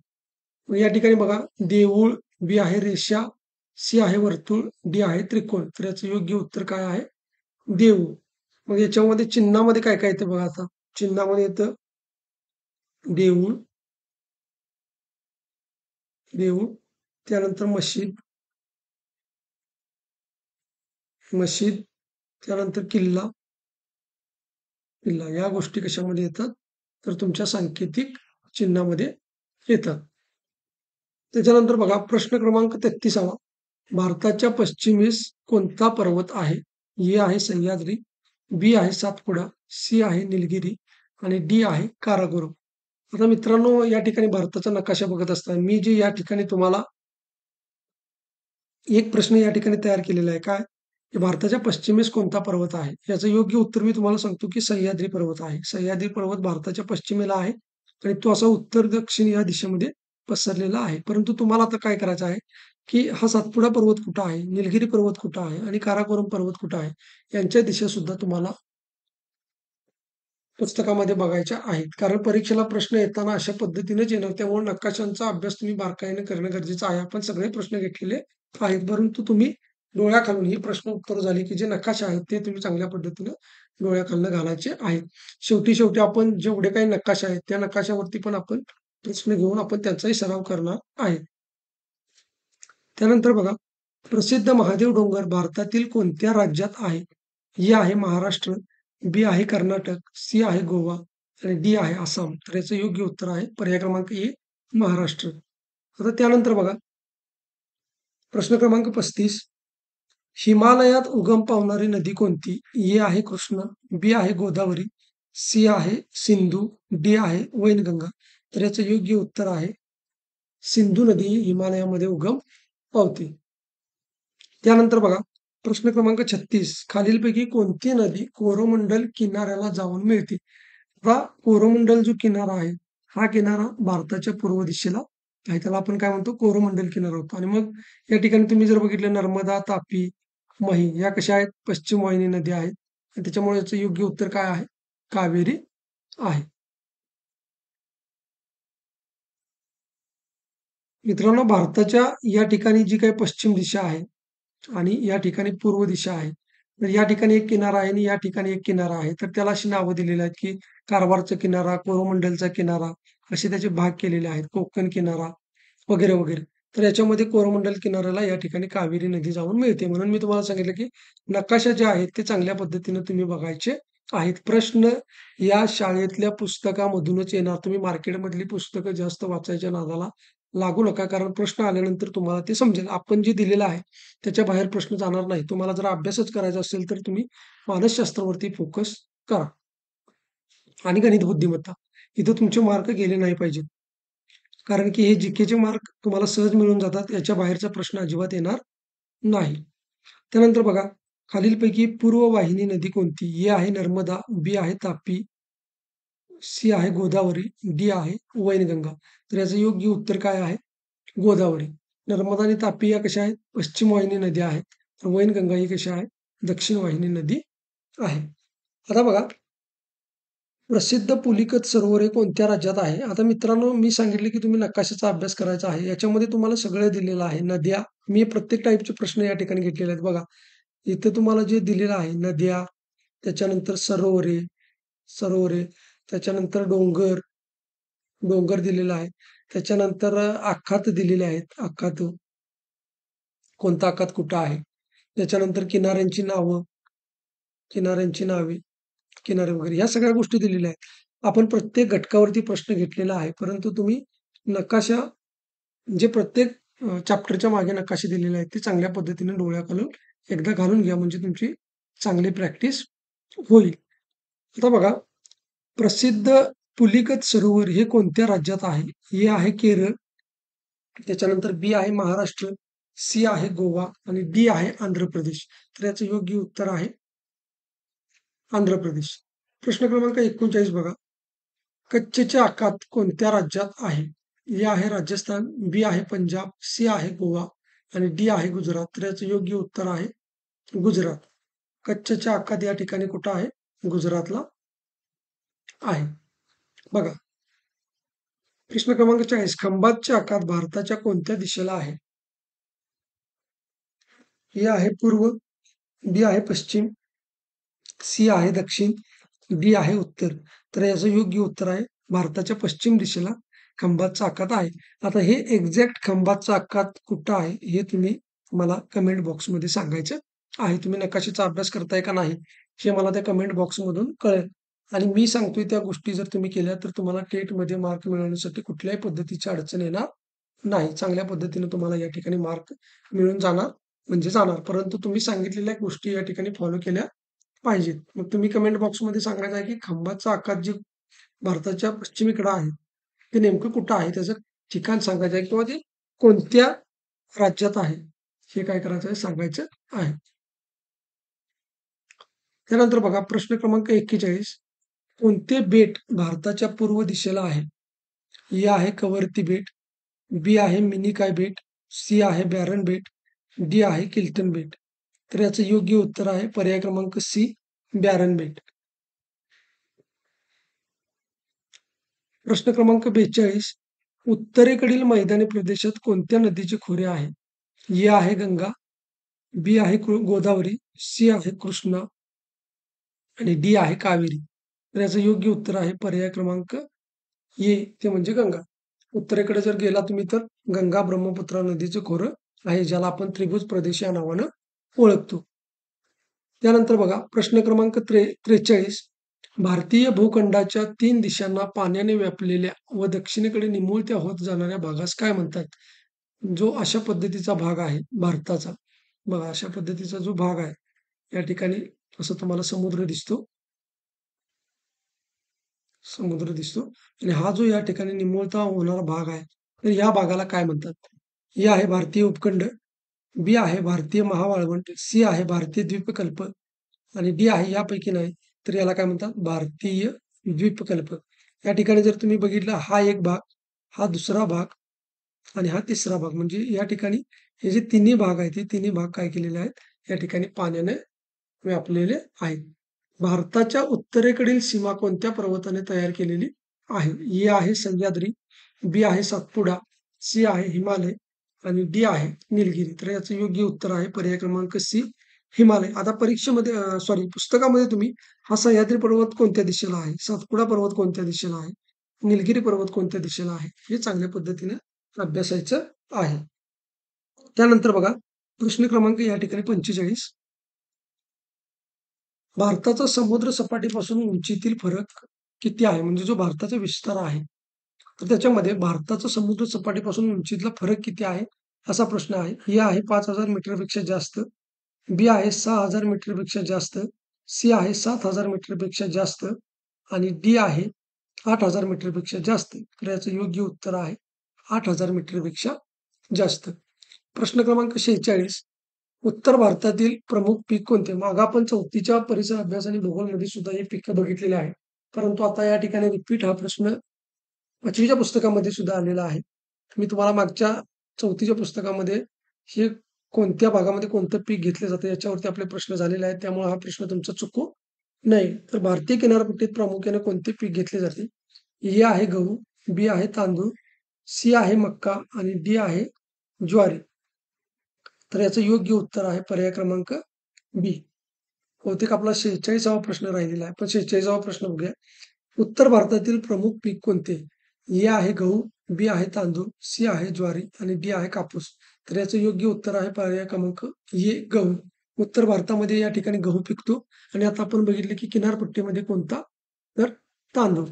मग या ठिकाणी बघा देऊळ, बी आहे रेषा, सी आहे वर्तुळ, डी आहे त्रिकोण. तर याचं योग्य उत्तर काय आहे? देऊळ. मग याच्यामध्ये चिन्हामध्ये काय काय येतं बघा आता. चिन्हामध्ये येतं देऊळ, देऊळ, त्यानंतर मशीद, मशीद, त्यानंतर किल्ला, किल्ला. या गोष्टी कशामध्ये येतात? तर तुमच्या सांकेतिक चिन्हामध्ये येतात. त्याच्यानंतर बघा प्रश्न क्रमांक 33. भारताच्या पश्चिमेस कोणता पर्वत आहे? ए आहे सह्याद्री, बी आहे सातपुडा, सी आहे निलगिरी आणि डी आहे काराकोरम. आता मित्रांनो या ठिकाणी भारताचा नकाशा बघत असताना मी जे या ठिकाणी तुम्हाला एक प्रश्न या ठिकाणी तयार केलेला आहे काय? की भारताच्या पश्चिमेस कोणता पर्वत आहे? याचं योग्य उत्तर मी तुम्हाला सांगतो की सह्याद्री पर्वत आहे. सह्याद्री पर्वत भारताच्या पश्चिमेला आहे आणि तो असा उत्तर-दक्षिण या दिशेमध्ये पसरलेला आहे. परंतु तुम्हाला आता काय करायचं आहे, की हा सातपुडा पर्वत कुठं आहे? निलगिरी पर्वत कुठं आहे? आणि काराकोरम पर्वत कुठं आहे? यांच्या दिशासुद्धा तुम्हाला पुस्तकामध्ये बघायच्या आहेत. कारण परीक्षेला प्रश्न येताना अशा पद्धतीनेच येणार. त्यामुळे नकाशांचा अभ्यास तुम्ही बारकाईने करणं गरजेचं आहे. आपण सगळे प्रश्न घेतलेले आहेत. परंतु तुम्ही डोळ्याखालून ही प्रश्न उत्तर झाली, की जे नकाशे आहेत ते तुम्ही चांगल्या पद्धतीनं डोळ्याखालनं घालायचे आहेत. शेवटी आपण जेवढे काही नकाशे आहेत, त्या नकाशावरती पण आपण प्रश्न घेऊन आपण त्यांचाही सराव करणार आहे. त्यानंतर बघा, प्रसिद्ध महादेव डोंगर भारतातील कोणत्या राज्यात आहे? ए आहे महाराष्ट्र, बी आहे कर्नाटक, सी आहे गोवा आणि डी आहे आसाम. तर याचं योग्य उत्तर आहे पर्याय क्रमांक ए महाराष्ट्र. आता त्यानंतर बघा, प्रश्न क्रमांक 35 हिमालयात उगम पावणारी नदी कोणती? ए आहे कृष्णा, बी आहे गोदावरी, सी आहे सिंधू, डी आहे वैनगंगा. तर याचं योग्य उत्तर आहे सिंधू नदी ही हिमालयामध्ये उगम पावते. त्यानंतर बघा, प्रश्न क्रमांक 36 खालीलपैकी कोणती नदी कोरोमंडल किनाऱ्याला जाऊन मिळते? आता कोरोमंडल जो किनारा आहे, हा किनारा भारताच्या पूर्व दिशेला आहे. त्याला आपण काय म्हणतो? कोरोमंडल किनारा होतो. आणि मग या ठिकाणी तुम्ही जर बघितलं नर्मदा, तापी, मही या कशा आहेत? पश्चिम वाहिनी नद्या आहेत. आणि त्याच्यामुळे याचं योग्य उत्तर काय आहे? कावेरी आहे. मित्रांनो भारताच्या या ठिकाणी जी काही पश्चिम दिशा आहे आणि या ठिकाणी पूर्व दिशा आहे. तर या ठिकाणी एक किनारा आहे आणि या ठिकाणी एक किनारा आहे. तर त्याला अशी नावं दिलेली आहेत, की कारवारचा किनारा, कोरोमंडलचा किनारा असे त्याचे भाग केलेले आहेत. कोकण किनारा वगैरे. तर याच्यामध्ये कोरोमंडल किनाऱ्याला या ठिकाणी कावेरी नदी जाऊन मिळते. म्हणून मी तुम्हाला सांगितलं, की नकाशा जे आहेत ते चांगल्या पद्धतीने तुम्ही बघायचे आहेत. प्रश्न या शाळेतल्या पुस्तकामधूनच येणार. तुम्ही मार्केटमधली पुस्तकं जास्त वाचायच्या नादाला लागू नका. कारण प्रश्न आल्यानंतर तुम्हाला ते समजेल. आपण जे दिलेलं आहे त्याच्या बाहेर प्रश्न जाणार नाही. तुम्हाला जर अभ्यासच करायचा असेल तर तुम्ही मानसशास्त्रावरती फोकस करा आणि गणित बुद्धिमत्ता. इथं तुमचे मार्क गेले नाही पाहिजेत. कारण की हे जी मार्क तुम्हाला सहज मिळून जातात. याच्या बाहेरचा प्रश्न अजिबात येणार नाही. त्यानंतर बघा, खालीलपैकी पूर्व वाहिनी नदी कोणती? ए आहे नर्मदा, बी आहे तापी, सी आहे गोदावरी, डी आहे वैनगंगा. तर याचं योग्य उत्तर काय आहे? गोदावरी. नर्मदा आणि तापी या कशा आहेत? पश्चिम वाहिनी नद्या आहेत. तर वैनगंगा ही कशा आहे? दक्षिण वाहिनी नदी आहे. आता बघा, प्रसिद्ध पुलिकत सरोवर हे कोणत्या राज्यात आहे? आता मित्रांनो मी सांगितले की तुम्ही नकाशाचा अभ्यास करायचा आहे. याच्यामध्ये तुम्हाला सगळं दिलेलं आहे. नद्या मी प्रत्येक टाईपचे प्रश्न या ठिकाणी घेतलेले आहेत बघा. इथे तुम्हाला जे दिलेलं आहे नद्या, त्याच्यानंतर सरोवरे, त्याच्यानंतर डोंगर, डोंगर दिलेला आहे. त्याच्यानंतर आखात दिलेले आहेत. आखात कोणता आखात कुठं आहे? त्याच्यानंतर किनाऱ्यांची नावे, किनारे वगैरे ह्या सगळ्या गोष्टी दिलेल्या आहेत. आपण प्रत्येक घटकावरती प्रश्न घेतलेला आहे. परंतु तुम्ही नकाशा जे प्रत्येक चॅप्टरच्या मागे नकाशे दिलेले आहेत, ते चांगल्या पद्धतीने डोळ्याखालून एकदा घालून घ्या म्हणजे तुमची चांगली प्रॅक्टिस होईल. आता बघा, प्रसिद्ध पुलिकत सरोवर हे कोणत्या राज्यात आहे? ए आहे केरळ, त्याच्यानंतर बी आहे महाराष्ट्र, सी आहे गोवा आणि डी आहे आंध्र प्रदेश. तर याचं योग्य उत्तर आहे आंध्र प्रदेश. प्रश्न क्रमांक 39 बघा. कच्छच्या आखात कोणत्या राज्यात आहे? ए आहे राजस्थान, बी आहे पंजाब, सी आहे गोवा आणि डी आहे गुजरात. तर याचं योग्य उत्तर आहे गुजरात. कच्छच्या आखात या ठिकाणी कुठं आहे? गुजरातला आहे. बघा, प्रश्न क्रमांक 40 खंभातच्या आखात भारताच्या कोणत्या दिशेला आहे? ए आहे पूर्व, बी आहे पश्चिम, सी आहे दक्षिण, डी आहे उत्तर. तर याचं योग्य उत्तर आहे भारताच्या पश्चिम दिशेला खंभातचा आखात आहे. आता हे एक्झॅक्ट खंभातचा आखात कुठं आहे हे तुम्ही मला कमेंट बॉक्समध्ये सांगायचं आहे. तुम्ही नकाशाचा अभ्यास करताय का नाही हे मला त्या कमेंट बॉक्समधून कळेल. आणि मी सांगतोय त्या गोष्टी जर तुम्ही केल्या तर तुम्हाला टेटमध्ये मार्क मिळवण्यासाठी कुठल्याही पद्धतीची अडचण येणार नाही. चांगल्या पद्धतीने तुम्हाला या ठिकाणी मार्क मिळून जाणार म्हणजे जाणार. परंतु तुम्ही सांगितलेल्या गोष्टी या ठिकाणी फॉलो केल्या पाहिजेत. मग तुम्ही कमेंट बॉक्समध्ये सांगायचं आहे, की खांबाचा आकार जे भारताच्या पश्चिमेकडे आहे, ते नेमकं कुठं आहे? त्याचं ठिकाण सांगायचं आहे किंवा ते कोणत्या राज्यात आहे? हे काय करायचं आहे? सांगायचं आहे. त्यानंतर बघा प्रश्न क्रमांक 41. कोणते बेट भारताच्या पूर्व दिशेला आहे? ए आहे कवरती बेट, बी आहे मिनिकॉय बेट, सी आहे बॅरन बेट, डी आहे किल्टन बेट. तर याचं योग्य उत्तर आहे पर्याय क्रमांक सी, बॅरन बेट. प्रश्न क्रमांक 42. उत्तरेकडील मैदानी प्रदेशात कोणत्या नदीचे खोरे आहे? ए आहे गंगा, बी आहे गोदावरी, सी आहे कृष्णा आणि डी आहे कावेरी. तर याचं योग्य उत्तर आहे पर्याय क्रमांक ए, ते म्हणजे गंगा. उत्तरेकडे जर गेला तुम्ही तर गंगा ब्रह्मपुत्रा नदीचं खोरं आहे, ज्याला आपण त्रिभुज प्रदेश या नावानं ओळखतो. त्यानंतर बघा प्रश्न क्रमांक 43. भारतीय भूखंडाच्या 3 दिशांना पाण्याने व्यापलेल्या व दक्षिणेकडे निमुळत्या होत जाणाऱ्या भागास काय म्हणतात? जो अशा पद्धतीचा भाग आहे भारताचा. बघा अशा पद्धतीचा जो भाग आहे, या ठिकाणी असं तुम्हाला समुद्र दिसतो आणि हा जो या ठिकाणी निमुळता होणारा भाग आहे, तर या भागाला काय म्हणतात? हे आहे भारतीय उपखंड, बी आहे भारतीय महावाळवंट, सी आहे भारतीय द्वीपकल्प आणि डी आहे यापैकी नाही. तर याला काय म्हणतात? भारतीय द्वीपकल्प. या ठिकाणी जर तुम्ही बघितलं हा एक भाग, हा दुसरा भाग आणि हा तिसरा भाग. म्हणजे या ठिकाणी हे जे तिन्ही भाग आहेत, हे तिन्ही भाग काय केलेले आहेत? या ठिकाणी पाण्याने व्यापलेले आहेत. भारताच्या उत्तरेकडील सीमा कोणत्या पर्वताने तयार केलेली आहे? ए आहे सह्याद्री, बी आहे सातपुडा, सी आहे हिमालय आणि डी आहे निलगिरी. तर याचं योग्य उत्तर आहे पर्याय क्रमांक सी, हिमालय. आता परीक्षेमध्ये सॉरी पुस्तकामध्ये तुम्ही हा सह्याद्री पर्वत कोणत्या दिशेला आहे, सातपुडा पर्वत कोणत्या दिशेला आहे, निलगिरी पर्वत कोणत्या दिशेला आहे, हे चांगल्या पद्धतीने अभ्यासायचं आहे. त्यानंतर बघा प्रश्न क्रमांक या ठिकाणी 45. भारताचा समुद्र सपाटीपासून उंचीतील फरक किती आहे? म्हणजे जो भारताचा विस्तार आहे, तर त्याच्यामध्ये भारताचा समुद्र सपाटीपासून उंचीतला फरक किती आहे? असा प्रश्न आहे. ए आहे 5,000 मीटरपेक्षा जास्त, बी आहे 6,000 मीटरपेक्षा जास्त, सी आहे 7,000 मीटरपेक्षा जास्त आणि डी आहे 8,000 मीटरपेक्षा जास्त. तर याचं योग्य उत्तर आहे 8,000 मीटरपेक्षा जास्त. प्रश्न क्रमांक 46. उत्तर भारतातील प्रमुख पीक कोणते? मग आपण 4थीच्या परिसर अभ्यास आणि भूगोलमध्ये सुद्धा हे पिकं बघितलेली आहेत. परंतु आता या ठिकाणी रिपीट हा प्रश्न 5वीच्या पुस्तकामध्ये सुद्धा आलेला आहे. मी तुम्हाला मागच्या 4थीच्या पुस्तकामध्ये हे कोणत्या भागामध्ये कोणतं पीक घेतलं जातं याच्यावरती आपले प्रश्न झालेले आहेत. त्यामुळे हा प्रश्न तुमचा चुकू नये. तर भारतीय किनारपट्टीत प्रामुख्याने कोणते पीक घेतले जाते? ए आहे गहू, बी आहे तांदूळ, सी आहे मक्का आणि डी आहे ज्वारी. तर याचं योग्य उत्तर आहे पर्याय क्रमांक बी. बहुतेक आपला 46वा प्रश्न राहिलेला आहे. पण 46वा प्रश्न बघूया. उत्तर भारतातील प्रमुख पीक कोणते? ए आहे गहू, बी आहे तांदूळ, सी आहे ज्वारी आणि डी आहे कापूस. तर याचं योग्य उत्तर आहे पर्याय क्रमांक ए, गहू. उत्तर भारतामध्ये या ठिकाणी गहू पिकतो आणि आता आपण बघितले की किनारपट्टीमध्ये कोणता? तर तांदूळ.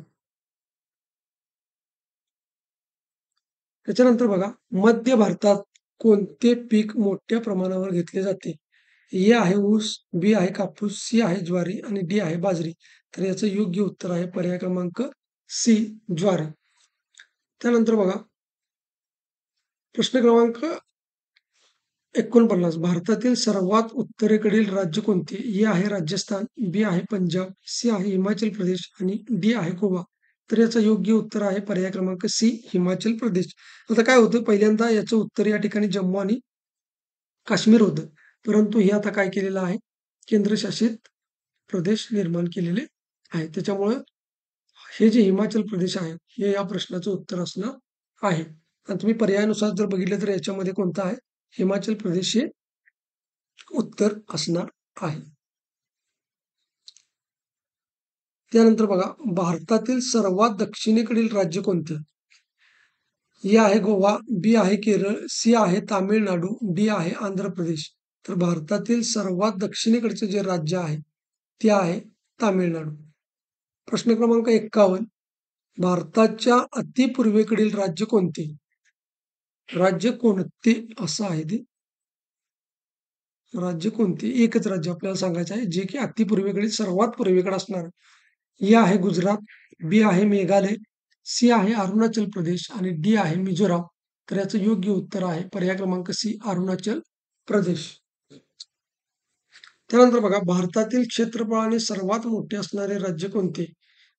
त्याच्यानंतर बघा, मध्य भारतात कोणते पीक मोठ्या प्रमाणावर घेतले जाते? ए आहे ऊस, बी आहे कापूस, सी आहे ज्वारी आणि डी आहे बाजरी. तर याचं योग्य उत्तर आहे पर्याय क्रमांक सी, ज्वारी. त्यानंतर बघा, प्रश्न क्रमांक 49. भारतातील सर्वात उत्तरेकडील राज्य कोणते? ए आहे राजस्थान, बी आहे पंजाब, सी आहे हिमाचल प्रदेश आणि डी आहे गोवा. तर याचं योग्य उत्तर आहे पर्याय क्रमांक सी, हिमाचल प्रदेश. आता काय होतं, पहिल्यांदा याचं उत्तर या ठिकाणी जम्मू आणि काश्मीर होतं. परंतु हे आता काय केलेलं आहे, केंद्रशासित प्रदेश निर्माण केलेले आहेत. त्याच्यामुळं हे जे हिमाचल प्रदेश आहे, हे या प्रश्नाचं उत्तर असणार आहे. आणि तुम्ही पर्यायानुसार जर बघितलं तर याच्यामध्ये कोणतं आहे? हिमाचल प्रदेश हे उत्तर असणार आहे. त्यानंतर बघा, भारतातील सर्वात दक्षिणेकडील राज्य कोणते? ए आहे गोवा, बी आहे केरळ, सी आहे तामिळनाडू, डी आहे आंध्र प्रदेश. तर भारतातील सर्वात दक्षिणेकडचे जे राज्य आहे, ते आहे तामिळनाडू. प्रश्न क्रमांक 51. भारताच्या अतिपूर्वेकडील राज्य कोणते? राज्य कोणते असं आहे ते. राज्य कोणते? एकच राज्य आपल्याला सांगायचं आहे, जे की अति पूर्वेकडे सर्वात पूर्वेकडे असणार. ए आहे गुजरात, बी आहे मेघालय, सी आहे अरुणाचल प्रदेश आणि डी आहे मिझोराम. तर याचं योग्य उत्तर आहे पर्याय क्रमांक सी, अरुणाचल प्रदेश. त्यानंतर बघा, भारतातील क्षेत्रफळाने सर्वात मोठे असणारे राज्य कोणते?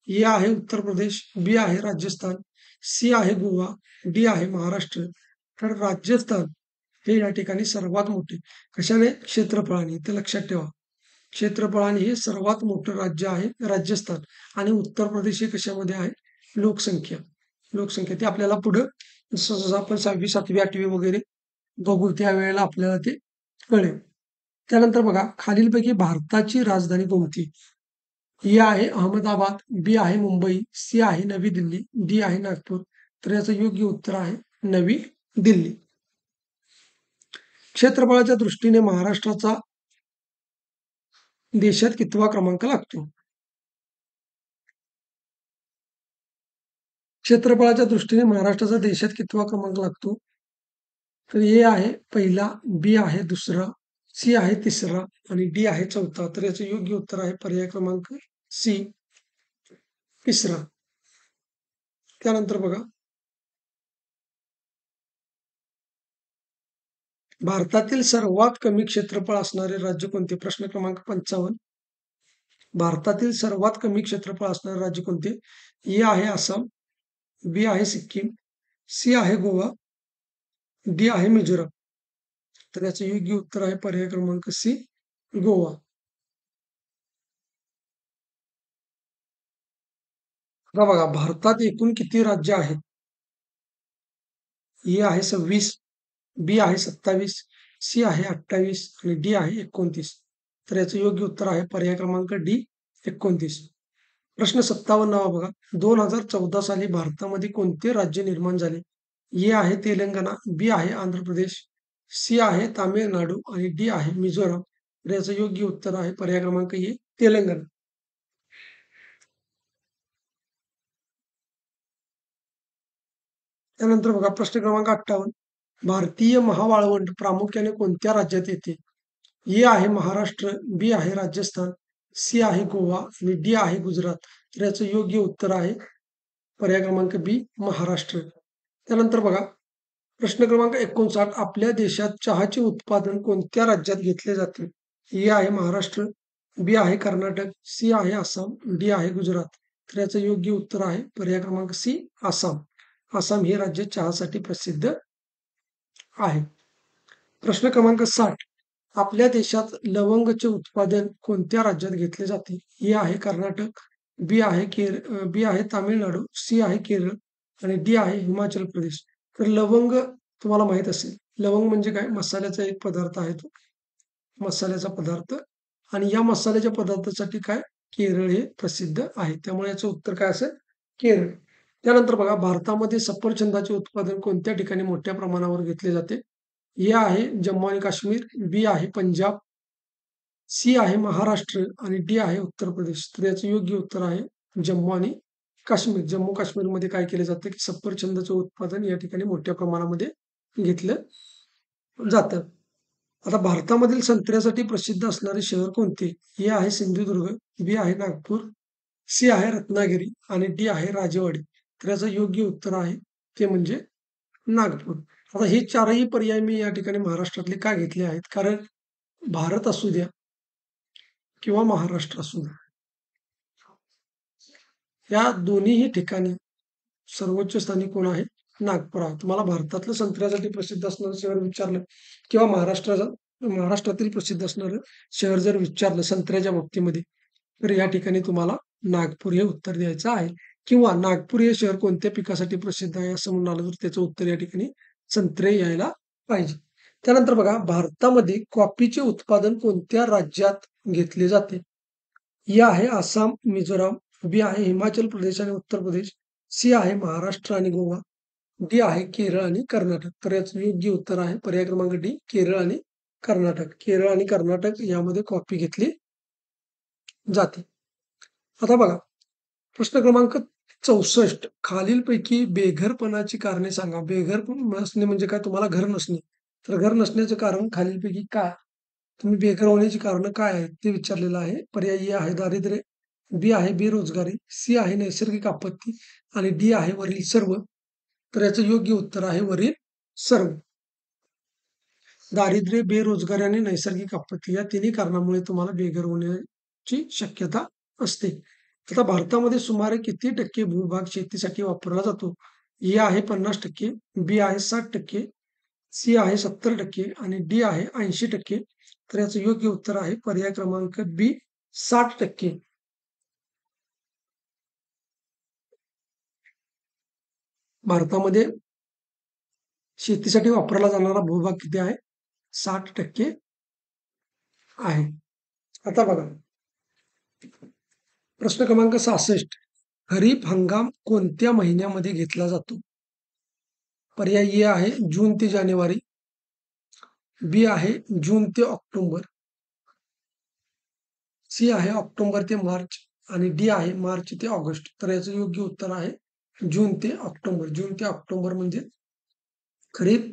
ए आहे उत्तर प्रदेश, बी आहे राजस्थान, सी आहे गोवा, डी आहे महाराष्ट्र. तर राजस्थान हे या ठिकाणी सर्वात मोठे. कशाने? क्षेत्रफळाने. ते लक्षात ठेवा. क्षेत्रफळाने हे सर्वात मोठं राज्य आहे राजस्थान. आणि उत्तर प्रदेश हे कशामध्ये आहे? लोकसंख्या. लोकसंख्या ते आपल्याला पुढं जसं आपण 6वी, 7वी, 8वी वगैरे बघू त्यावेळेला आपल्याला ते कळेल. त्यानंतर बघा, खालीलपैकी भारताची राजधानी कोणती? ए आहे अहमदाबाद, बी आहे मुंबई, सी आहे नवी दिल्ली, डी आहे नागपूर. तर याचं योग्य उत्तर आहे नवी दिल्ली. क्षेत्रफळाच्या दृष्टीने महाराष्ट्राचा देशात कितवा क्रमांक लागतो? क्षेत्रफळाच्या दृष्टीने महाराष्ट्राचा देशात कितवा क्रमांक लागतो? तर ए आहे पहिला, बी आहे दुसरा, सी आहे तिसरा आणि डी आहे चौथा. तर याचं योग्य उत्तर आहे पर्याय क्रमांक सी, तिसरा. त्यानंतर बघा, भारतातील सर्वात कमी क्षेत्रफळ असणारे राज्य कोणते? प्रश्न क्रमांक 55. भारतातील सर्वात कमी क्षेत्रफळ असणारे राज्य कोणते? ए आहे आसाम, बी आहे सिक्कीम, सी आहे गोवा, डी आहे मिझोराम. तर याचं योग्य उत्तर आहे पर्याय क्रमांक सी, गोवा. आता बघा, भारतात एकूण किती राज्य आहेत? ए आहे 26, बी आहे 27, सी आहे 28 आणि डी आहे 29. तर याचं योग्य उत्तर आहे पर्याय क्रमांक डी, 29. प्रश्न 57 बघा, 2014 साली भारतामध्ये कोणते राज्य निर्माण झाले? ए आहे तेलंगणा, बी आहे आंध्र प्रदेश, सी आहे तामिळनाडू आणि डी आहे मिझोराम. तर याचं योग्य उत्तर आहे पर्याय क्रमांक ए, तेलंगणा. त्यानंतर बघा, प्रश्न क्रमांक 58. भारतीय महावाळवंट प्रामुख्याने कोणत्या राज्यात येते? ए आहे महाराष्ट्र, बी आहे राजस्थान, सी आहे गोवा आणि डी आहे गुजरात. तर याचं योग्य उत्तर आहे पर्याय क्रमांक बी, महाराष्ट्र. त्यानंतर बघा, प्रश्न क्रमांक 59. आपल्या देशात चहाचे उत्पादन कोणत्या राज्यात घेतले जाते? ए आहे महाराष्ट्र, बी आहे कर्नाटक, सी आहे आसाम, डी आहे गुजरात. तर याचं योग्य उत्तर आहे पर्याय क्रमांक सी, आसाम. आसाम हे राज्य चहासाठी प्रसिद्ध आहे. प्रश्न क्रमांक 60. आपल्या देशात लवंगचे उत्पादन कोणत्या राज्यात घेतले जाते? ए आहे कर्नाटक, बी आहे तामिळनाडू, सी आहे केरळ आणि डी आहे हिमाचल प्रदेश. तर लवंग तुम्हाला माहित असेल. लवंग म्हणजे काय? मसाल्याचा एक पदार्थ आहे तो. मसाल्याचा पदार्थ. आणि या मसाल्याच्या पदार्थासाठी काय? केरळ हे प्रसिद्ध आहे. त्यामुळे याचं उत्तर काय असेल? केरळ. त्यानंतर बघा, भारतामध्ये सफरचंदाचे उत्पादन कोणत्या ठिकाणी मोठ्या प्रमाणावर घेतले जाते? ए आहे जम्मू आणि काश्मीर, बी आहे पंजाब, सी आहे महाराष्ट्र आणि डी आहे उत्तर प्रदेश. तर याचं योग्य उत्तर आहे जम्मू आणि काश्मीर. जम्मू काश्मीरमध्ये काय केलं जातं की सफरचंदाचं उत्पादन या ठिकाणी मोठ्या प्रमाणामध्ये घेतलं जातं. आता भारतामधील संत्र्यासाठी प्रसिद्ध असणारे शहर कोणते? ए आहे सिंधुदुर्ग, बी आहे नागपूर, सी आहे रत्नागिरी आणि डी आहे राजेवाडी. तर याचं योग्य उत्तर आहे ते म्हणजे नागपूर. आता हे चारही पर्याय मी या ठिकाणी महाराष्ट्रातले का घेतले आहेत? कारण भारत असू द्या किंवा महाराष्ट्र असू द्या, या दोन्हीही ठिकाणी सर्वोच्च स्थानी कोण आहे? नागपूर आहे. तुम्हाला भारतातलं संत्र्यासाठी प्रसिद्ध असणारं शहर विचारलं किंवा महाराष्ट्रातील प्रसिद्ध असणारं शहर जर विचारलं संत्र्याच्या बाबतीमध्ये, तर या ठिकाणी तुम्हाला नागपूर हे उत्तर द्यायचं आहे. किंवा नागपूर हे शहर कोणत्या पिकासाठी प्रसिद्ध आहे असं म्हणून आलं तर त्याचं उत्तर या ठिकाणी संत्रे यायला पाहिजे. त्यानंतर बघा, भारतामध्ये कॉफीचे उत्पादन कोणत्या राज्यात घेतले जाते? ए आहे आसाम, मिझोराम, बी आहे हिमाचल प्रदेश आणि उत्तर प्रदेश, सी आहे महाराष्ट्र आणि गोवा, डी आहे केरळ आणि कर्नाटक. तर याचं योग्य उत्तर आहे पर्याय क्रमांक डी, केरळ आणि कर्नाटक. केरळ आणि कर्नाटक यामध्ये कॉफी घेतली जाते. आता बघा, प्रश्न क्रमांक 64. खालीलपैकी बेघरपणाची कारणे सांगा. बेघर नसणे म्हणजे काय? तुम्हाला घर नसणे. तर घर नसण्याचं कारण खालीलपैकी काय? तुम्ही बेघर होण्याची कारणं काय आहेत ते विचारलेलं आहे. पर्याय ए आहे दारिद्र्य, बी आहे बेरोजगारी, सी आहे नैसर्गिक आपत्ती आणि डी आहे वरील सर्व. तर याचं योग्य उत्तर आहे वरील सर्व. दारिद्र्य, बेरोजगारी आणि नैसर्गिक आपत्ती या तिन्ही कारणामुळे तुम्हाला बेघर होण्याची शक्यता असते. आता भारतामध्ये सुमारे किती टक्के भूभाग शेतीसाठी वापरला जातो? ए आहे 50%, बी आहे 60%, सी आहे 70% आणि डी आहे 80%. तर याचं योग्य उत्तर आहे पर्याय क्रमांक बी 60%. भारतामध्ये शेतीसाठी वापरला जाणारा भूभाग किती आहे? 60% आहे. आता बघा प्रश्न क्रमांक 66. खरीप हंगाम कोणत्या महिन्यामध्ये घेतला जातो? पर्याय ए आहे जून ते जानेवारी, बी आहे जून ते ऑक्टोबर, सी आहे ऑक्टोबर ते मार्च आणि डी आहे मार्च ते ऑगस्ट. तर याचं योग्य उत्तर आहे जून ते ऑक्टोबर. जून ते ऑक्टोबर म्हणजे खरीप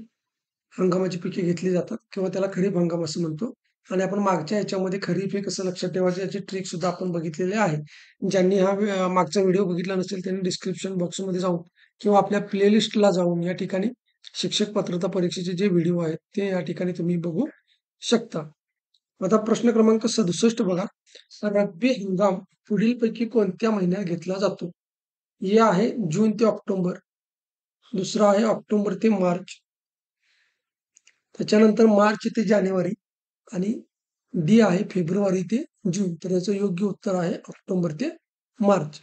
हंगामाची पिके घेतली जातात किंवा त्याला खरीप हंगाम असं म्हणतो. आणि आपण मागच्या ह्याच्यामध्ये खरीप हे कसं लक्षात ठेवायचं याची ट्रिक सुद्धा आपण बघितलेली आहे. ज्यांनी मागचा व्हिडिओ बघितला नसेल त्यांनी डिस्क्रिप्शन बॉक्समध्ये जाऊन किंवा आपल्या प्लेलिस्टला जाऊन या ठिकाणी शिक्षक पात्रता परीक्षेचे जे व्हिडिओ आहेत ते या ठिकाणी तुम्ही बघू शकता. आता प्रश्न क्रमांक 67 बघा. रब्बी हंगाम पुढीलपैकी कोणत्या महिन्यात घेतला जातो? ए आहे जून ते ऑक्टोबर, दुसरा आहे ऑक्टोबर ते मार्च, त्याच्यानंतर मार्च ते जानेवारी आणि डी आहे फेब्रुवारी ते जून. तर याचं योग्य उत्तर आहे ऑक्टोबर ते मार्च.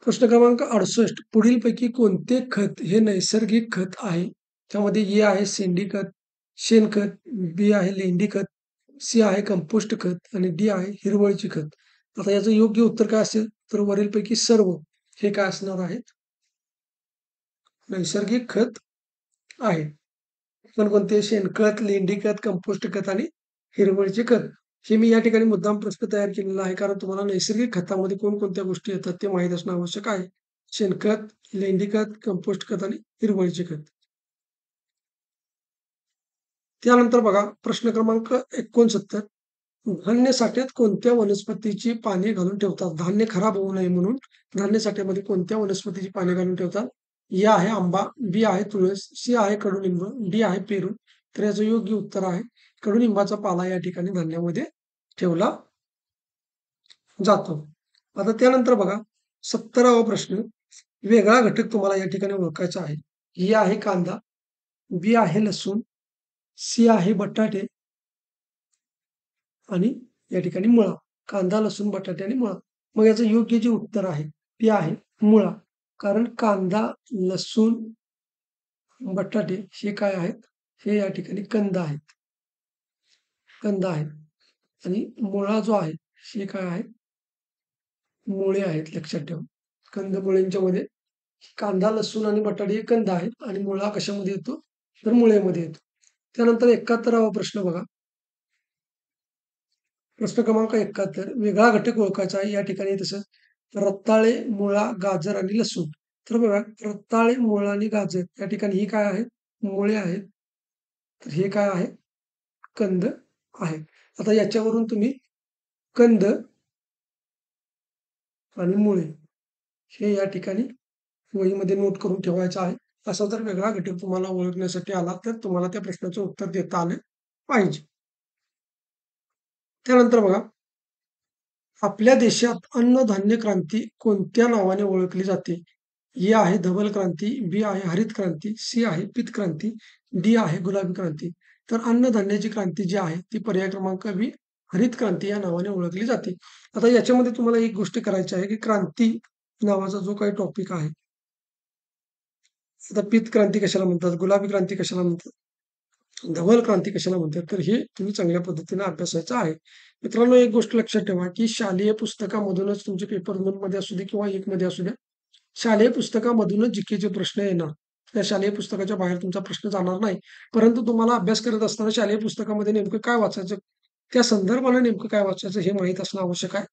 प्रश्न क्रमांक 68. पुढीलपैकी कोणते खत हे नैसर्गिक खत आहे? त्यामध्ये ए आहे शेणखत, शेणखत, बी आहे लेंडी खत, सी आहे कंपोस्ट खत आणि डी आहे हिरवळची खत. आता याचं योग्य उत्तर काय असेल? तर वरीलपैकी सर्व हे काय असणार आहेत? नैसर्गिक खत आहे. कोणते? शेणखत, लेंडी खत, कंपोस्ट खत आणि हिरवळीचे खत. हे मी या ठिकाणी मुद्दाम प्रश्न तयार केलेला आहे कारण तुम्हाला नैसर्गिक खतामध्ये कोणकोणत्या गोष्टी येतात ते माहीत असणं आवश्यक आहे. शेणखत, लेंडी खत, कंपोस्ट खत आणि हिरवळीचे खत. त्यानंतर बघा प्रश्न क्रमांक 69. धान्य साठ्यात कोणत्या वनस्पतीची पाने घालून ठेवतात? धान्य खराब होऊ नये म्हणून धान्य साठ्यामध्ये कोणत्या वनस्पतीची पाने घालून ठेवतात? ए आहे आंबा, बी आहे तुळस, सी आहे कडुलिंब, डी आहे पेरू. तर याचं योग्य उत्तर आहे कडुलिंबाचा पाला या ठिकाणी धान्यामध्ये ठेवला जातो. आता त्यानंतर बघा 70वा प्रश्न. वेगळा घटक तुम्हाला या ठिकाणी ओळखायचा आहे. ए आहे कांदा, बी आहे लसूण, सी आहे बटाटे आणि या ठिकाणी मुळा. कांदा, लसूण, बटाटे आणि मुळा. मग याचं योग्य जे उत्तर आहे ते आहे मुळा. कारण कांदा, लसूण, बटाटे हे काय आहेत? हे या ठिकाणी कंद आहेत. कंद आहेत आणि मुळा जो आहे हे काय आहे? मुळे आहेत लक्षात ठेवा. कंदमुळांच्या मध्ये कांदा, लसूण आणि बटाटे हे कंद आहेत आणि मुळा कशामध्ये येतो? तर मुळेमध्ये येतो. त्यानंतर 71वा प्रश्न बघा. प्रश्न क्रमांक 71. वेगळा घटक ओळखायचा आहे. या ठिकाणी तसं रताळे, मुळा, गाजर आणि लसूण. तर बघा रताळे, मुळा आणि गाजर या ठिकाणी ही काय आहेत? मुळे आहेत. तर हे काय आहे? कंद आहे. आता याच्यावरून तुम्ही कंद आणि मुळे हे या ठिकाणी वहीमध्ये नोट करून ठेवायचं आहे. असा जर वेगळा घटक तुम्हाला ओळखण्यासाठी आला तर तुम्हाला त्या प्रश्नाचं उत्तर देता आलं पाहिजे. त्यानंतर बघा आपल्या देशात अन्नधान्य क्रांती कोणत्या नावाने ओळखली जाते? ए आहे धवल क्रांती, बी आहे हरित क्रांती, सी आहे पीत क्रांती, डी आहे गुलाबी क्रांती. तर अन्नधान्याची क्रांती जी आहे ती पर्याय क्रमांक बी हरित क्रांती या नावाने ओळखली जाते. आता याच्यामध्ये तुम्हाला एक गोष्ट करायची आहे की क्रांती नावाचा जो काही टॉपिक आहे. आता पीत क्रांती कशाला म्हणतात? गुलाबी क्रांती कशाला म्हणतात? धवल क्रांती कशाला म्हणतात? तर हे तुम्ही चांगल्या पद्धतीने अभ्यासायचं आहे. मित्रांनो एक गोष्ट लक्षात ठेवा की शालेय पुस्तकामधूनच तुमचे पेपर 2 मध्ये असू दे किंवा 1 मध्ये असू द्या. शालेय पुस्तकामधूनच जीकेचे प्रश्न येणार. त्या शालेय पुस्तकाच्या बाहेर तुमचा प्रश्न जाणार नाही. परंतु तुम्हाला अभ्यास करत असताना शालेय पुस्तकामध्ये नेमकं काय वाचायचं, त्या संदर्भाने नेमकं काय वाचायचं हे माहीत असणं आवश्यक आहे.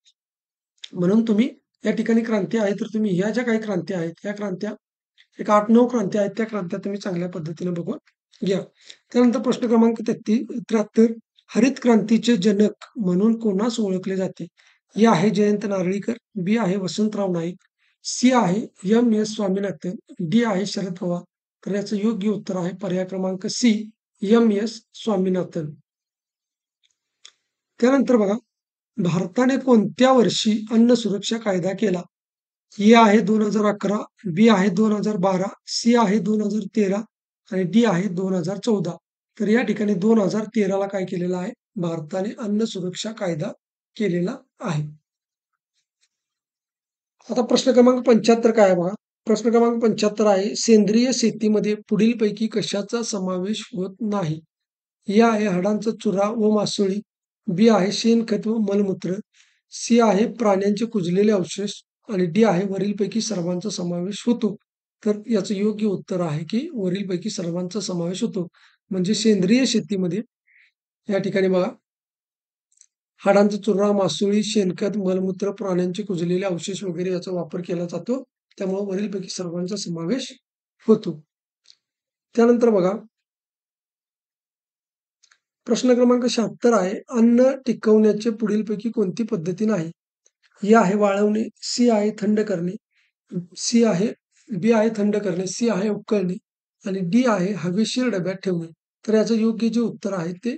म्हणून तुम्ही या ठिकाणी क्रांती आहे तर तुम्ही ह्या ज्या काही क्रांत्या आहेत, ह्या क्रांत्या एक 8-9 क्रांत्या आहेत, त्या क्रांत्या तुम्ही चांगल्या पद्धतीने बघून घ्या. त्यानंतर प्रश्न क्रमांक 73. हरित क्रांतीचे जनक म्हणून कोणास ओळखले जाते? ए आहे जयंत नारळीकर, बी आहे वसंतराव नाईक, सी आहे एम.एस. स्वामीनाथन, डी आहे शरद पवार. तर याचं योग्य उत्तर आहे पर्याय क्रमांक सी, एम.एस. स्वामीनाथन. त्यानंतर बघा, भारताने कोणत्या वर्षी अन्न सुरक्षा कायदा केला? ए आहे 2011, बी आहे 2012, सी आहे 2013 आणि डी आहे 2014. तर या ठिकाणी 2013ला काय केलेलं आहे? भारताने अन्न सुरक्षा कायदा केलेला आहे. आता प्रश्न क्रमांक 75 काय आहे बघा? प्रश्न क्रमांक 75 आहे, सेंद्रिय शेतीमध्ये पुढीलपैकी कशाचा समावेश होत नाही? ए आहे हाडांचा चुरा व मासोळी, बी आहे शेणखत व मलमूत्र, सी आहे प्राण्यांचे कुजलेले अवशेष आणि डी आहे वरीलपैकी सर्वांचा समावेश होतो. तर याचं योग्य उत्तर आहे की वरीलपैकी सर्वांचा समावेश होतो. म्हणजे सेंद्रिय शेतीमध्ये या ठिकाणी बघा, हाडांचा चुरा, मासोळी, शेणखत, मलमूत्र, प्राण्यांचे कुजलेले अवशेष वगैरे याचा वापर केला जातो. त्यामुळे वरीलपैकी सर्वांचा समावेश होतो. त्यानंतर बघा, प्रश्न क्रमांक 76 आहे, अन्न टिकवण्याचे पुढीलपैकी कोणती पद्धती नाही? ए आहे वाळवणे, सी आहे थंड करणे, सी आहे बी आहे थंड करणे, सी आहे उकळणे आणि डी आहे हवेशीर डब्यात ठेवणे. तर याचं योग्य जे उत्तर आहे ते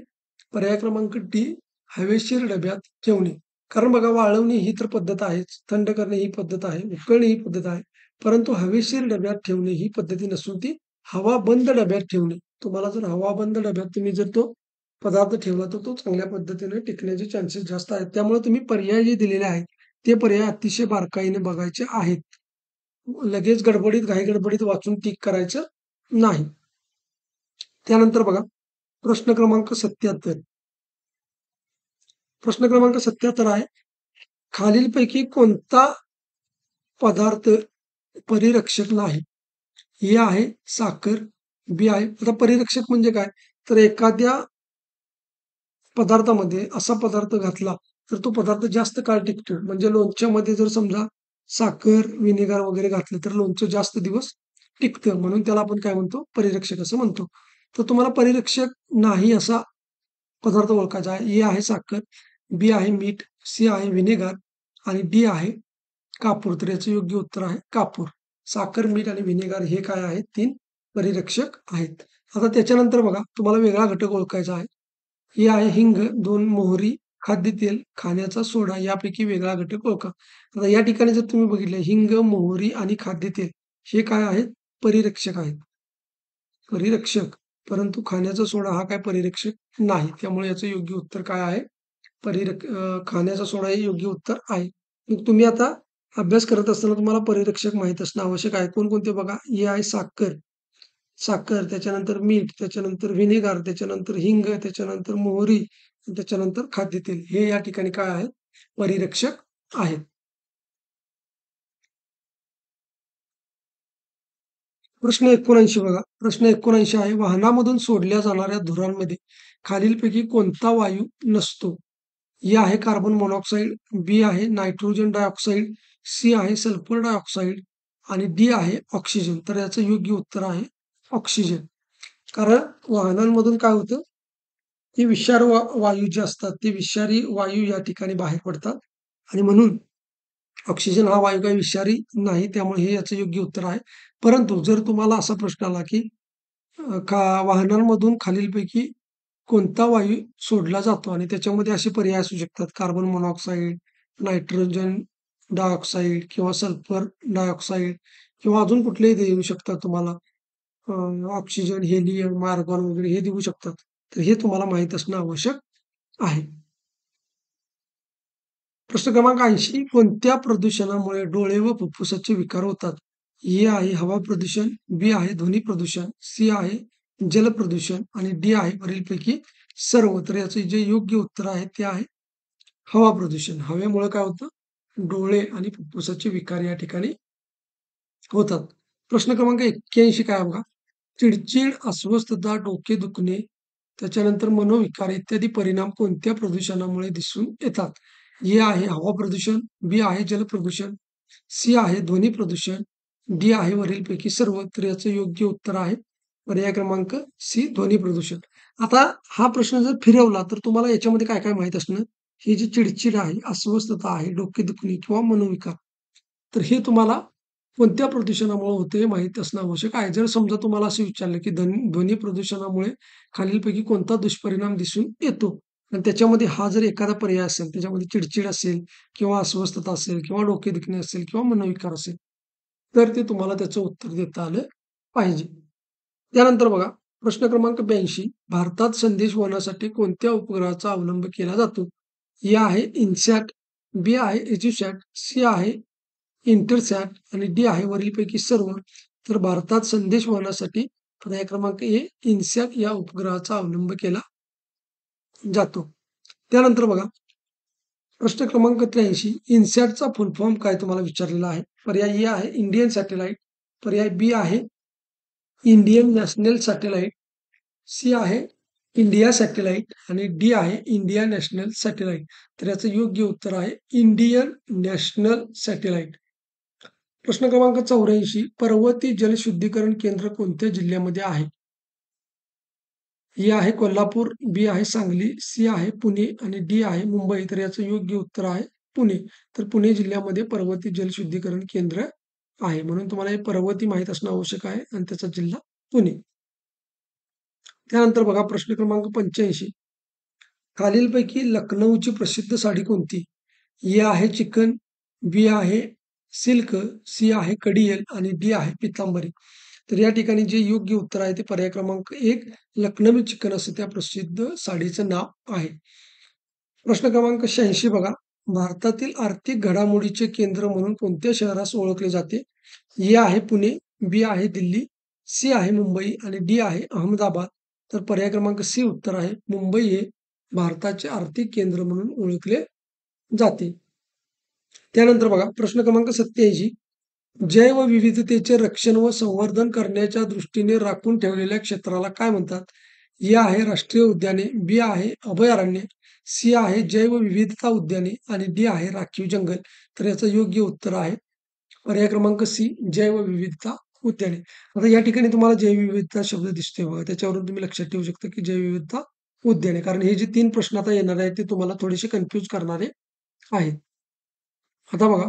पर्याय क्रमांक डी, हवेशीर डब्यात ठेवणे. कारण बघा, वाळवणे ही तर पद्धत आहेच, थंड करणे ही पद्धत आहे, उकळणे ही पद्धत आहे, परंतु हवेशीर डब्यात ठेवणे ही पद्धती नसून ती हवा बंद डब्यात ठेवणे. तुम्हाला जर हवा बंद डब्यात तुम्ही जर तो पदार्थ ठेवला तर तो चांगल्या पद्धतीने टिकण्याचे चान्सेस जास्त आहेत. त्यामुळे तुम्ही पर्याय जे दिलेले आहेत ते पर्याय अतिशय बारकाईने बघायचे आहेत. लगेच गडबडीत घाई गडबडीत वाचून टिक करायचं नाही. त्यानंतर बघा, प्रश्न क्रमांक 77. प्रश्न क्रमांक 77 आहे, खालीलपैकी कोणता पदार्थ परिरक्षक नाही? हे आहे साखर, बी आहे, आता परिरक्षक म्हणजे काय? तर एखाद्या पदार्थामध्ये असा पदार्थ घातला तर तो पदार्थ जास्त काळ टिकतो. म्हणजे लोणच्यामध्ये जर समजा साखर, व्हिनेगर वगैरे घातलं तर लोणचं जास्त दिवस टिकतं. म्हणून त्याला आपण काय म्हणतो? परिरक्षक असं म्हणतो. तर तुम्हाला परिरक्षक नाही असा पदार्थ ओळखायचा आहे. ए आहे साखर, बी आहे मीठ, सी आहे व्हिनेगर आणि डी आहे कापूर. तर याचं योग्य उत्तर आहे कापूर. साखर, मीठ आणि व्हिनेगर हे काय आहेत? 3 परिरक्षक आहेत. आता त्याच्यानंतर बघा, तुम्हाला वेगळा घटक ओळखायचा आहे. हे आहे हिंग, 2 मोहरी, खाद्यतेल, खाण्याचा सोडा यापैकी वेगळा घटक ओळखा. आता या ठिकाणी जर तुम्ही बघितलं, हिंग, मोहरी आणि खाद्यतेल हे काय आहेत? परिरक्षक आहेत. परिरक्षक. परंतु खाण्याचा सोडा हा काय परिरक्षक नाही. त्यामुळे याचं योग्य उत्तर काय आहे? खाण्याचा सोडा हे योग्य उत्तर आहे. मग तुम्ही आता अभ्यास करत असताना तुम्हाला परिरक्षक माहीत असणं आवश्यक आहे. कोणकोणते बघा, हे आहे साखर, साखर, त्याच्यानंतर मीठ, त्याच्यानंतर व्हिनेगर, त्याच्यानंतर हिंग, त्याच्यानंतर मोहरी, त्याच्यानंतर खाद्यतेल हे या ठिकाणी काय आहेत? परिरक्षक आहेत. प्रश्न 79 बघा. प्रश्न 79 आहे, वाहनामधून सोडल्या जाणाऱ्या धुरांमध्ये खालीलपैकी कोणता वायू नसतो? ए आहे कार्बन मोनॉक्साईड, बी आहे नायट्रोजन डायऑक्साईड, सी आहे सल्फर डायऑक्साईड आणि डी आहे ऑक्सिजन. तर याचं योग्य उत्तर आहे ऑक्सिजन. कारण वाहनांमधून काय होतं, की विषारी वायू जे असतात ते विषारी वायू या ठिकाणी बाहेर पडतात आणि म्हणून ऑक्सिजन हा वायू काही विषारी नाही. त्यामुळे हे याचं योग्य उत्तर आहे. परंतु जर तुम्हाला असा प्रश्न आला, की वाहनांमधून खालीलपैकी कोणता वायू सोडला जातो आणि त्याच्यामध्ये असे पर्याय असू शकतात, कार्बन मोनॉक्साईड, नायट्रोजन डायऑक्साईड किंवा सल्फर डायऑक्साईड किंवा अजून कुठलेही देऊ शकतात तुम्हाला. ऑक्सिजन, हेलियम, आर्गॉन वगैरे हे देऊ शकतात. तर हे तुम्हाला माहीत असणं आवश्यक आहे. प्रश्न क्रमांक 80, कोणत्या प्रदूषणामुळे डोळे व फुफ्फुसाचे विकार होतात? ए आहे हवा प्रदूषण, बी आहे ध्वनी प्रदूषण, सी आहे जल प्रदूषण आणि डी आहे वरीलपैकी सर्व. तर याचे जे योग्य उत्तर आहे ते आहे हवा प्रदूषण. हवेमुळे काय होतं? डोळे आणि फुफ्फुसाचे विकार या ठिकाणी होतात. प्रश्न क्रमांक 81 काय आहे बघा. चिडचिड, अस्वस्थता, डोके दुखणे, त्याच्यानंतर मनोविकार इत्यादी परिणाम कोणत्या प्रदूषणामुळे दिसून येतात? ए आहे हवा प्रदूषण, बी आहे जल प्रदूषण, सी आहे ध्वनी प्रदूषण, डी आहे वरीलपैकी सर्व. तर याचं योग्य उत्तर आहे पर्याय क्रमांक सी, ध्वनी प्रदूषण. आता हा प्रश्न जर फिरवला तर तुम्हाला याच्यामध्ये काय काय माहित असणं, ही जी चिडचिड आहे, अस्वस्थता आहे, डोकेदुखी किंवा मनोविकार, तर हे तुम्हाला कोणत्या प्रदूषणामुळे होते हे माहित असणं आवश्यक आहे. जर समजा तुम्हाला असं विचारलं की ध्वनी प्रदूषणामुळे खालीलपैकी कोणता दुष्परिणाम दिसून येतो आणि त्याच्यामध्ये हा जर एखादा पर्याय असेल, त्याच्यामध्ये चिडचिड असेल किंवा अस्वस्थता असेल किंवा डोकेदुखी असेल किंवा मनोविकार असेल, तर ते तुम्हाला त्याचं उत्तर देता आलं पाहिजे. त्यानंतर बघा प्रश्न क्रमांक 82 भारतात संदेश वहनासाठी कोणत्या उपग्रहाचा अवलंब केला जातो? ए आहे इन्सॅट, बी आहे एज्युसॅट, सी आहे इंटरसॅट आणि डी आहे वरीलपैकी सर्व. तर भारतात संदेश वहनासाठी पर्याय क्रमांक ए इन्सॅट या उपग्रहाचा अवलंब केला जातो. त्यानंतर बघा प्रश्न क्रमांक 83 इन्सॅटचा फुल फॉर्म काय तुम्हाला विचारलेला आहे. पर्याय ए आहे इंडियन सॅटेलाइट, पर्याय बी आहे इंडियन नॅशनल सॅटेलाइट, सी आहे इंडिया सॅटेलाइट आणि डी आहे इंडिया नॅशनल सॅटेलाइट. तर याचं योग्य उत्तर आहे इंडियन नॅशनल सॅटेलाइट. प्रश्न क्रमांक 84 पर्वती जलशुद्धीकरण केंद्र कोणत्या जिल्ह्यामध्ये आहे? ए आहे कोल्हापूर, बी आहे सांगली, सी आहे पुणे आणि डी आहे मुंबई. तर याचं योग्य उत्तर आहे पुणे. तर पुणे जिल्ह्यामध्ये पर्वती जलशुद्धीकरण केंद्र आहे. म्हणून तुम्हाला हे पर्वती माहीत असणं आवश्यक आहे आणि त्याचा जिल्हा पुणे. त्यानंतर बघा प्रश्न क्रमांक 85 खालीलपैकी लखनौची प्रसिद्ध साडी कोणती? ए आहे चिकन, बी आहे सिल्क, सी आहे कडियल आणि डी आहे पितांबरी. तर या ठिकाणी जे योग्य उत्तर आहे ते पर्याय क्रमांक 1 लखनवी चिकन असं त्या प्रसिद्ध साडीचं नाव आहे. प्रश्न क्रमांक 86 बघा भारतातील आर्थिक घडामोडीचे केंद्र म्हणून कोणत्या शहरास ओळखले जाते? ए आहे पुणे, बी आहे दिल्ली, सी आहे मुंबई आणि डी आहे अहमदाबाद. तर पर्याय क्रमांक सी उत्तर आहे मुंबई हे भारताचे आर्थिक केंद्र म्हणून ओळखले जाते. त्यानंतर बघा प्रश्न क्रमांक 87 जैवविविधतेचे रक्षण व संवर्धन करण्याच्या दृष्टीने राखून ठेवलेल्या क्षेत्राला काय म्हणतात? ए आहे राष्ट्रीय उद्याने, बी आहे अभयारण्य, सी आहे जैवविविधता उद्याने आणि डी आहे राखीव जंगल. तर याचं योग्य उत्तर आहे पर्याय क्रमांक सी जैवविविधता उद्याने. आता या ठिकाणी तुम्हाला जैवविविधता शब्द दिसतोय बघा, त्याच्यावरून तुम्ही लक्षात ठेवू शकता की जैवविविधता उद्याने. कारण हे जे 3 प्रश्न आता येणार आहेत ते तुम्हाला थोडेसे कन्फ्यूज करणारे आहेत. आता बघा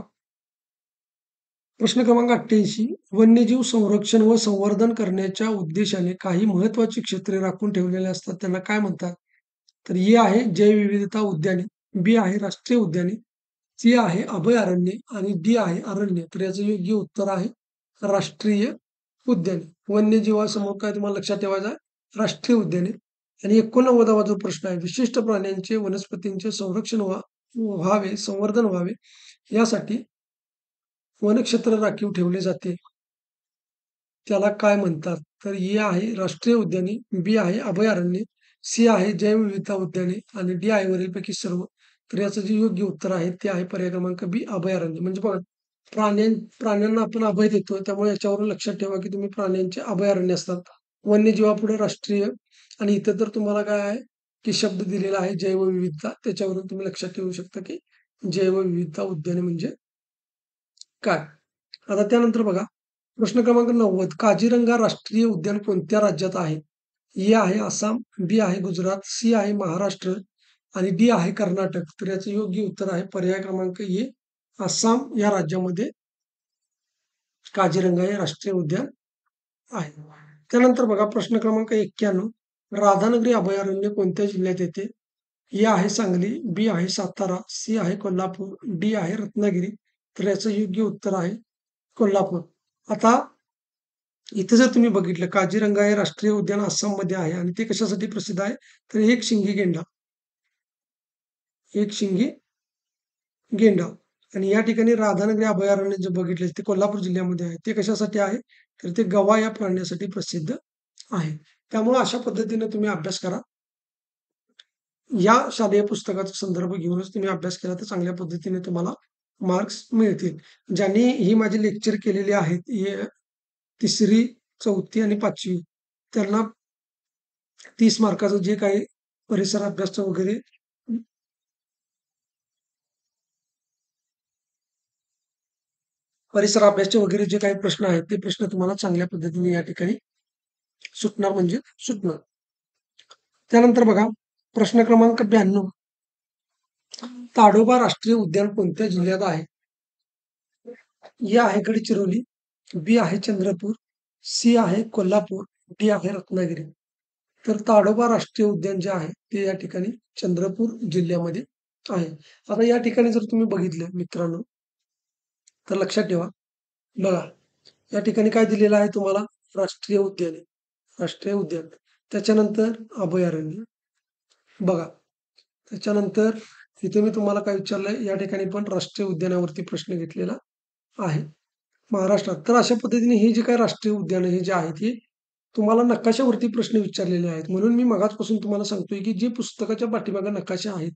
प्रश्न क्रमांक 88 वन्यजीव संरक्षण व संवर्धन करण्याच्या उद्देशाने काही महत्वाची क्षेत्रे राखून ठेवलेली असतात त्यांना काय म्हणतात? तर ए आहे जैवविविधता उद्याने, बी आहे राष्ट्रीय उद्याने, सी आहे अभयारण्य आणि डी आहे अरण्य. तर याचं योग्य उत्तर आहे राष्ट्रीय उद्याने. वन्यजीवासमोर काय तुम्हाला लक्षात ठेवायचं आहे? राष्ट्रीय उद्याने. आणि 89वा जो प्रश्न आहे विशिष्ट प्राण्यांचे वनस्पतींचे संरक्षण व्हावे संवर्धन व्हावे यासाठी वनक्षेत्र राखीव ठेवले जाते. त्याला काय म्हणतात? तर ए आहे राष्ट्रीय उद्याने, बी आहे अभयारण्य, सी आहे जैवविविधता उद्याने आणि डी आहे वरीलपैकी सर्व. तर याचं जे योग्य उत्तर आहे ते आहे पर्याय क्रमांक बी अभयारण्य. म्हणजे बघा प्राण्यां प्राण्यांना आपण अभय देतो त्यामुळे याच्यावरून लक्षात ठेवा की तुम्ही प्राण्यांचे अभयारण्य असतात. वन्यजीवापुढे राष्ट्रीय आणि इथं तर तुम्हाला काय आहे की शब्द दिलेला आहे जैवविविधता. त्याच्यावरून तुम्ही लक्षात ठेवू शकता की जैवविविधता उद्याने म्हणजे काय? आता त्यानंतर बघा प्रश्न क्रमांक 90 काझीरंगा राष्ट्रीय उद्यान कोणत्या राज्यात आहे? ए आहे आसाम, बी आहे गुजरात, सी आहे महाराष्ट्र आणि डी आहे कर्नाटक. तर याचं योग्य उत्तर आहे पर्याय क्रमांक ए आसाम या राज्यामध्ये काझीरंगा हे राष्ट्रीय उद्यान आहे. त्यानंतर बघा प्रश्न क्रमांक 91 राधानगरी अभयारण्य कोणत्या जिल्ह्यात येते? ए आहे सांगली, बी आहे सातारा, सी आहे कोल्हापूर, डी आहे रत्नागिरी. तर याचं योग्य उत्तर आहे कोल्हापूर. आता इथे जर तुम्ही बघितलं काझीरंगा हे राष्ट्रीय उद्यान आसाममध्ये आहे आणि ते कशासाठी प्रसिद्ध आहे? तर एक शिंगी गेंडा, एक शिंगी गेंडा आणि या ठिकाणी राधानगरी अभयारण्य जे बघितले ते कोल्हापूर जिल्ह्यामध्ये आहे. ते कशासाठी आहे? तर ते गवा या प्राण्यासाठी प्रसिद्ध आहे. त्यामुळे अशा पद्धतीने तुम्ही अभ्यास करा. या शालेय पुस्तकाचा संदर्भ घेऊनच तुम्ही अभ्यास केला तर चांगल्या पद्धतीने तुम्हाला मार्क्स मिळतील. ज्यांनी ही माझी लेक्चर केलेली आहेत, हे 3री, 4थी आणि 5वी त्यांना 30 मार्काचं जे काही परिसर अभ्यासचं वगैरे परिसर अभ्यासचे वगैरे जे काही प्रश्न आहेत, ते प्रश्न तुम्हाला चांगल्या पद्धतीने या ठिकाणी सुटणार म्हणजे सुटणार. त्यानंतर बघा प्रश्न क्रमांक 92, ताडोबा राष्ट्रीय उद्यान कोणत्या जिल्ह्यात आहे? ए आहे गडचिरोली, बी आहे चंद्रपूर, सी आहे कोल्हापूर, डी आहे रत्नागिरी. तर ताडोबा राष्ट्रीय उद्यान जे आहे ते या ठिकाणी चंद्रपूर जिल्ह्यामध्ये आहे. आता या ठिकाणी जर तुम्ही बघितलं मित्रांनो, तर लक्षात ठेवा. बघा, या ठिकाणी काय दिलेलं आहे तुम्हाला? राष्ट्रीय उद्यान आहे. राष्ट्रीय उद्यान. त्याच्यानंतर अभयारण्य. बघा, त्याच्यानंतर इथे मी तुम्हाला काय विचारलंय, या ठिकाणी पण राष्ट्रीय उद्यानावरती प्रश्न घेतलेला आहे महाराष्ट्रात. तर अशा पद्धतीने हे जे काही राष्ट्रीय उद्यान हे जे आहेत, हे तुम्हाला नकाशावरती प्रश्न विचारलेले आहेत. म्हणून मी मगाचपासून तुम्हाला सांगतोय, की जे पुस्तकाच्या पाठीमागे नकाशे आहेत,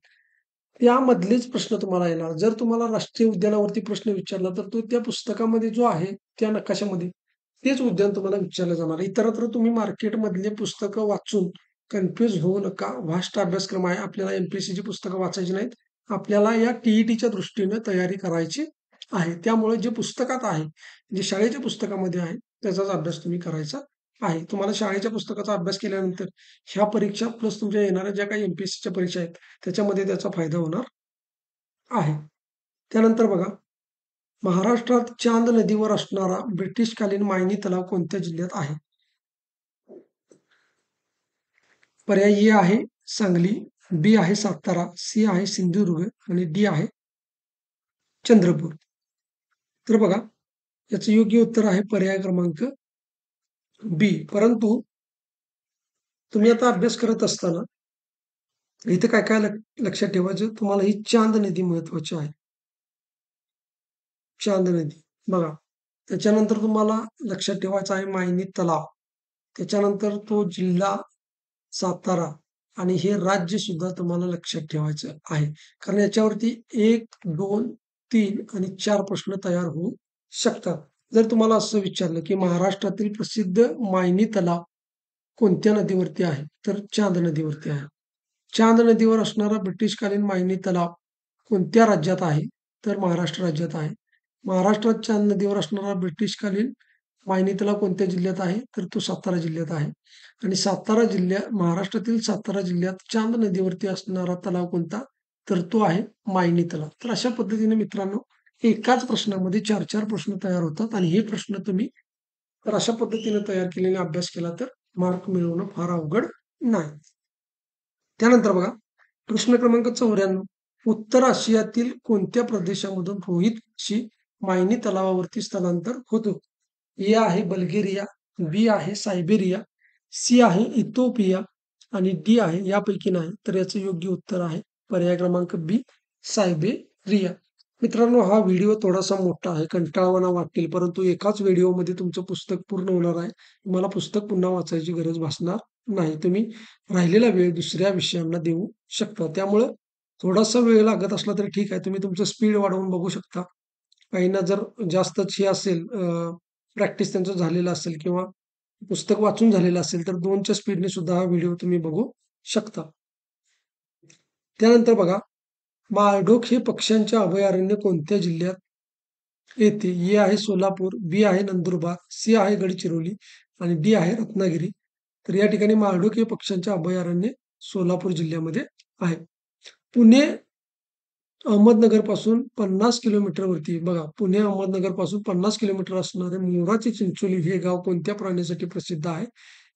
त्यामधलेच प्रश्न तुम्हाला येणार. जर तुम्हाला राष्ट्रीय उद्यानावरती प्रश्न विचारला, तर तो त्या पुस्तकामध्ये जो आहे, त्या नकाशामध्ये तेच उद्यान तुम्हाला विचारलं जाणार. इतरत्र तुम्ही मार्केटमधले पुस्तकं वाचून कन्फ्यूज होऊ नका. व्हास्ट अभ्यासक्रम आहे. आपल्याला एमपीएससीची पुस्तकं वाचायची नाहीत. आपल्याला या टीईटीच्या दृष्टीने तयारी करायची आहे. त्यामुळे जे पुस्तकात आहे, जे शाळेच्या पुस्तकामध्ये आहे, त्याचाच अभ्यास तुम्ही करायचा आहे. तुम्हाला शाळेच्या पुस्तकाचा अभ्यास केल्यानंतर ह्या परीक्षा प्लस तुमच्या येणाऱ्या ज्या काही एमपीएससीच्या परीक्षा आहेत, त्याच्यामध्ये त्याचा फायदा होणार आहे. त्यानंतर बघा, महाराष्ट्रात चांद नदीवर असणारा ब्रिटिशकालीन मायनी तलाव कोणत्या जिल्ह्यात आहे? पर्याय ए आहे सांगली, बी आहे सातारा, सी आहे सिंधुदुर्ग आणि डी आहे चंद्रपूर. तर बघा, याचं योग्य उत्तर आहे पर्याय क्रमांक बी. परंतु तुम्ही आता अभ्यास करत असताना इथे काय काय लक्षात ठेवायचं, तुम्हाला ही चांद नदी महत्वाची आहे. चांद नदी बघा, त्याच्यानंतर तुम्हाला लक्षात ठेवायचं आहे मायनी तलाव, त्याच्यानंतर तो जिल्हा सातारा आणि हे राज्य सुद्धा तुम्हाला लक्षात ठेवायचं आहे. कारण याच्यावरती 1, 2, 3 आणि 4 प्रश्न तयार होऊ शकतात. जर तुम्हाला असं विचारलं, की महाराष्ट्रातील प्रसिद्ध मायनी तलाव कोणत्या नदीवरती आहे? तर चांद नदीवरती आहे. चांद नदीवर असणारा ब्रिटिशकालीन मायनी तलाव कोणत्या राज्यात आहे? तर महाराष्ट्र राज्यात आहे. महाराष्ट्रात चांद नदीवर असणारा ब्रिटिशकालीन मायनी तलाव कोणत्या जिल्ह्यात आहे? तर तो सातारा जिल्ह्यात आहे. आणि सातारा जिल्ह्यात, महाराष्ट्रातील सातारा जिल्ह्यात चांद नदीवरती असणारा तलाव कोणता? तर तो आहे मायनी तलाव. तर अशा पद्धतीने मित्रांनो, एकाच प्रश्नामध्ये 4-4 प्रश्न तयार होतात आणि हे प्रश्न तुम्ही तर अशा पद्धतीने तयार केलेला अभ्यास केला तर मार्क मिळवणं फार अवघड नाही. त्यानंतर बघा, प्रश्न क्रमांक 94, उत्तर आशियातील कोणत्या प्रदेशामधून रोहितची मायनी तलावावरती स्थलांतर होतो? ए आहे बल्गेरिया, बी आहे सायबेरिया, सी आहे इथिओपिया आणि डी आहे यापैकी नाही. तर याचं योग्य उत्तर आहे पर्याय क्रमांक बी, सायबेरिया. मित्रांनो, हा व्हिडिओ थोडासा मोठा आहे, कंटाळवाणा वाटेल, परंतु एकाच व्हिडिओमध्ये तुमचं पुस्तक पूर्ण होणार आहे. तुम्हाला पुस्तक पुन्हा वाचायची गरज भासणार नाही. तुम्ही राहिलेला वेळ दुसऱ्या विषयांना देऊ शकता. त्यामुळं थोडासा वेळ लागत असला तरी ठीक आहे. तुम्ही तुमचं स्पीड वाढवून बघू शकता. काहींना जर जास्तच हे असेल, प्रॅक्टिस त्यांचं झालेलं असेल किंवा पुस्तक वाचून झालेलं असेल, तर 2च्या स्पीडने सुद्धा हा व्हिडिओ तुम्ही बघू शकता. त्यानंतर बघा, माळढोक हे पक्ष्यांचे अभयारण्य कोणत्या जिल्ह्यात येते? ए आहे सोलापूर, बी आहे नंदुरबार, सी आहे गडचिरोली आणि डी आहे रत्नागिरी. तर या ठिकाणी माळढोक हे पक्ष्यांचे अभयारण्य सोलापूर जिल्ह्यामध्ये आहे. पुणे अहमदनगर पासून 50 किलोमीटरवरती बघा, पुणे अहमदनगर पासून 50 किलोमीटर असणारे मोराची चिंचोली हे गाव कोणत्या प्राण्यासाठी प्रसिद्ध आहे?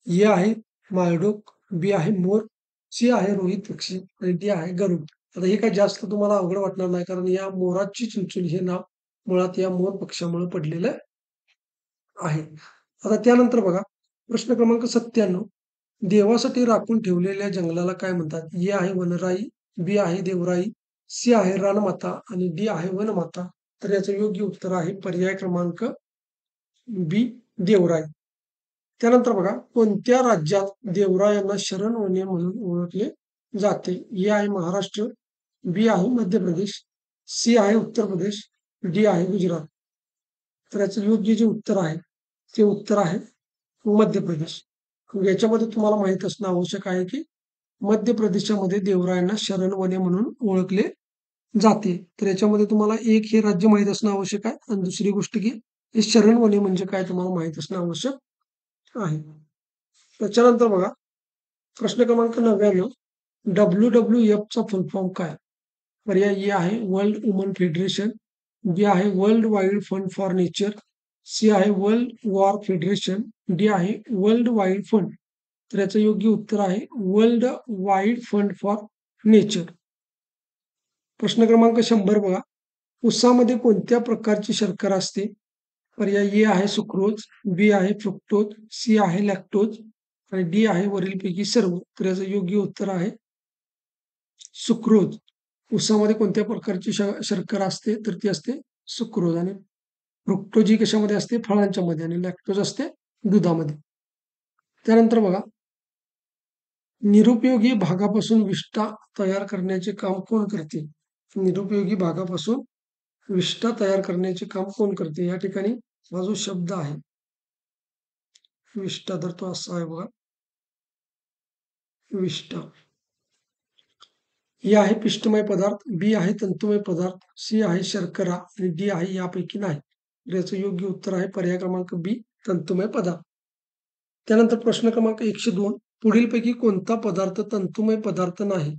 ए आहे माळढोक, बी आहे मोर, सी आहे रोहित पक्षी आणि डी आहे गरुड. आता हे काही जास्त तुम्हाला अवघड वाटणार नाही, कारण या मोराची चिंचोली हे नाव मुळात या मोर पक्षामुळे पडलेलं आहे. आता त्यानंतर बघा, प्रश्न क्रमांक 97, देवासाठी राखून ठेवलेल्या जंगलाला काय म्हणतात? ए आहे वनराई, बी आहे देवराई, सी आहे रानमाता आणि डी आहे वनमाता. तर याचं योग्य उत्तर आहे पर्याय क्रमांक बी, देवराई. त्यानंतर बघा, कोणत्या राज्यात देवरायांना शरण वने म्हणून ओळखले जाते? ए आहे महाराष्ट्र, बी आहे मध्य प्रदेश, सी आहे उत्तर प्रदेश, डी आहे गुजरात. तर याचं योग्य जे उत्तर आहे ते उत्तर आहे मध्य प्रदेश. याच्यामध्ये तुम्हाला माहित असणं आवश्यक आहे, की मध्य प्रदेशामध्ये देवरायांना शरण वने म्हणून ओळखले जाते. तर याच्यामध्ये तुम्हाला एक हे राज्य माहित असणं आवश्यक आहे आणि दुसरी गोष्ट की हे शरण वने म्हणजे काय तुम्हाला माहित असणं आवश्यक आहे. त्याच्यानंतर बघा, प्रश्न क्रमांक 99. WWF चा फुल फॉर्म काय? पर्याय ए आहे वर्ल्ड वुमन फेडरेशन, बी आहे world wild fund for nature, C आहे वर्ल्ड वॉर फेडरेशन, डी आहे वर्ल्ड वाईल्ड फंड. तर याचं योग्य उत्तर आहे world wild fund for nature. प्रश्न क्रमांक 100 बघा. ऊसामध्ये कोणत्या प्रकारची शर्करा असते? पर्याय ए आहे सुक्रोज, बी आहे फ्रुक्टोज, सी आहे लॅक्टोज आणि डी आहे वरीलपैकी सर्व. तर याचं योग्य उत्तर आहे सुक्रोज. ऊसामध्ये कोणत्या प्रकारची शर्करा असते? तर ती असते सुक्रोज. आणि फ्रुक्टोज ही कशामध्ये असते? फळांच्या मध्ये. आणि लॅक्टोज असते दुधामध्ये. त्यानंतर बघा, निरुपयोगी भागापासून विष्ठा तयार करण्याचे काम कोण करते? निरुपयोगी भागापासून विष्ठा तयार करण्याचे काम कोण करते? या ठिकाणी हा जो शब्द आहे विष्ठा, तर तो असा आहे बघा, विष्ठा. ए आहे पिष्टमय पदार्थ, बी आहे तंतुमय पदार्थ, सी आहे शर्करा आणि डी आहे यापैकी नाही. तर याचं योग्य उत्तर आहे पर्याय क्रमांक बी, तंतुमय पदार्थ. त्यानंतर प्रश्न क्रमांक 102. पुढीलपैकी कोणता पदार्थ तंतुमय पदार्थ नाही?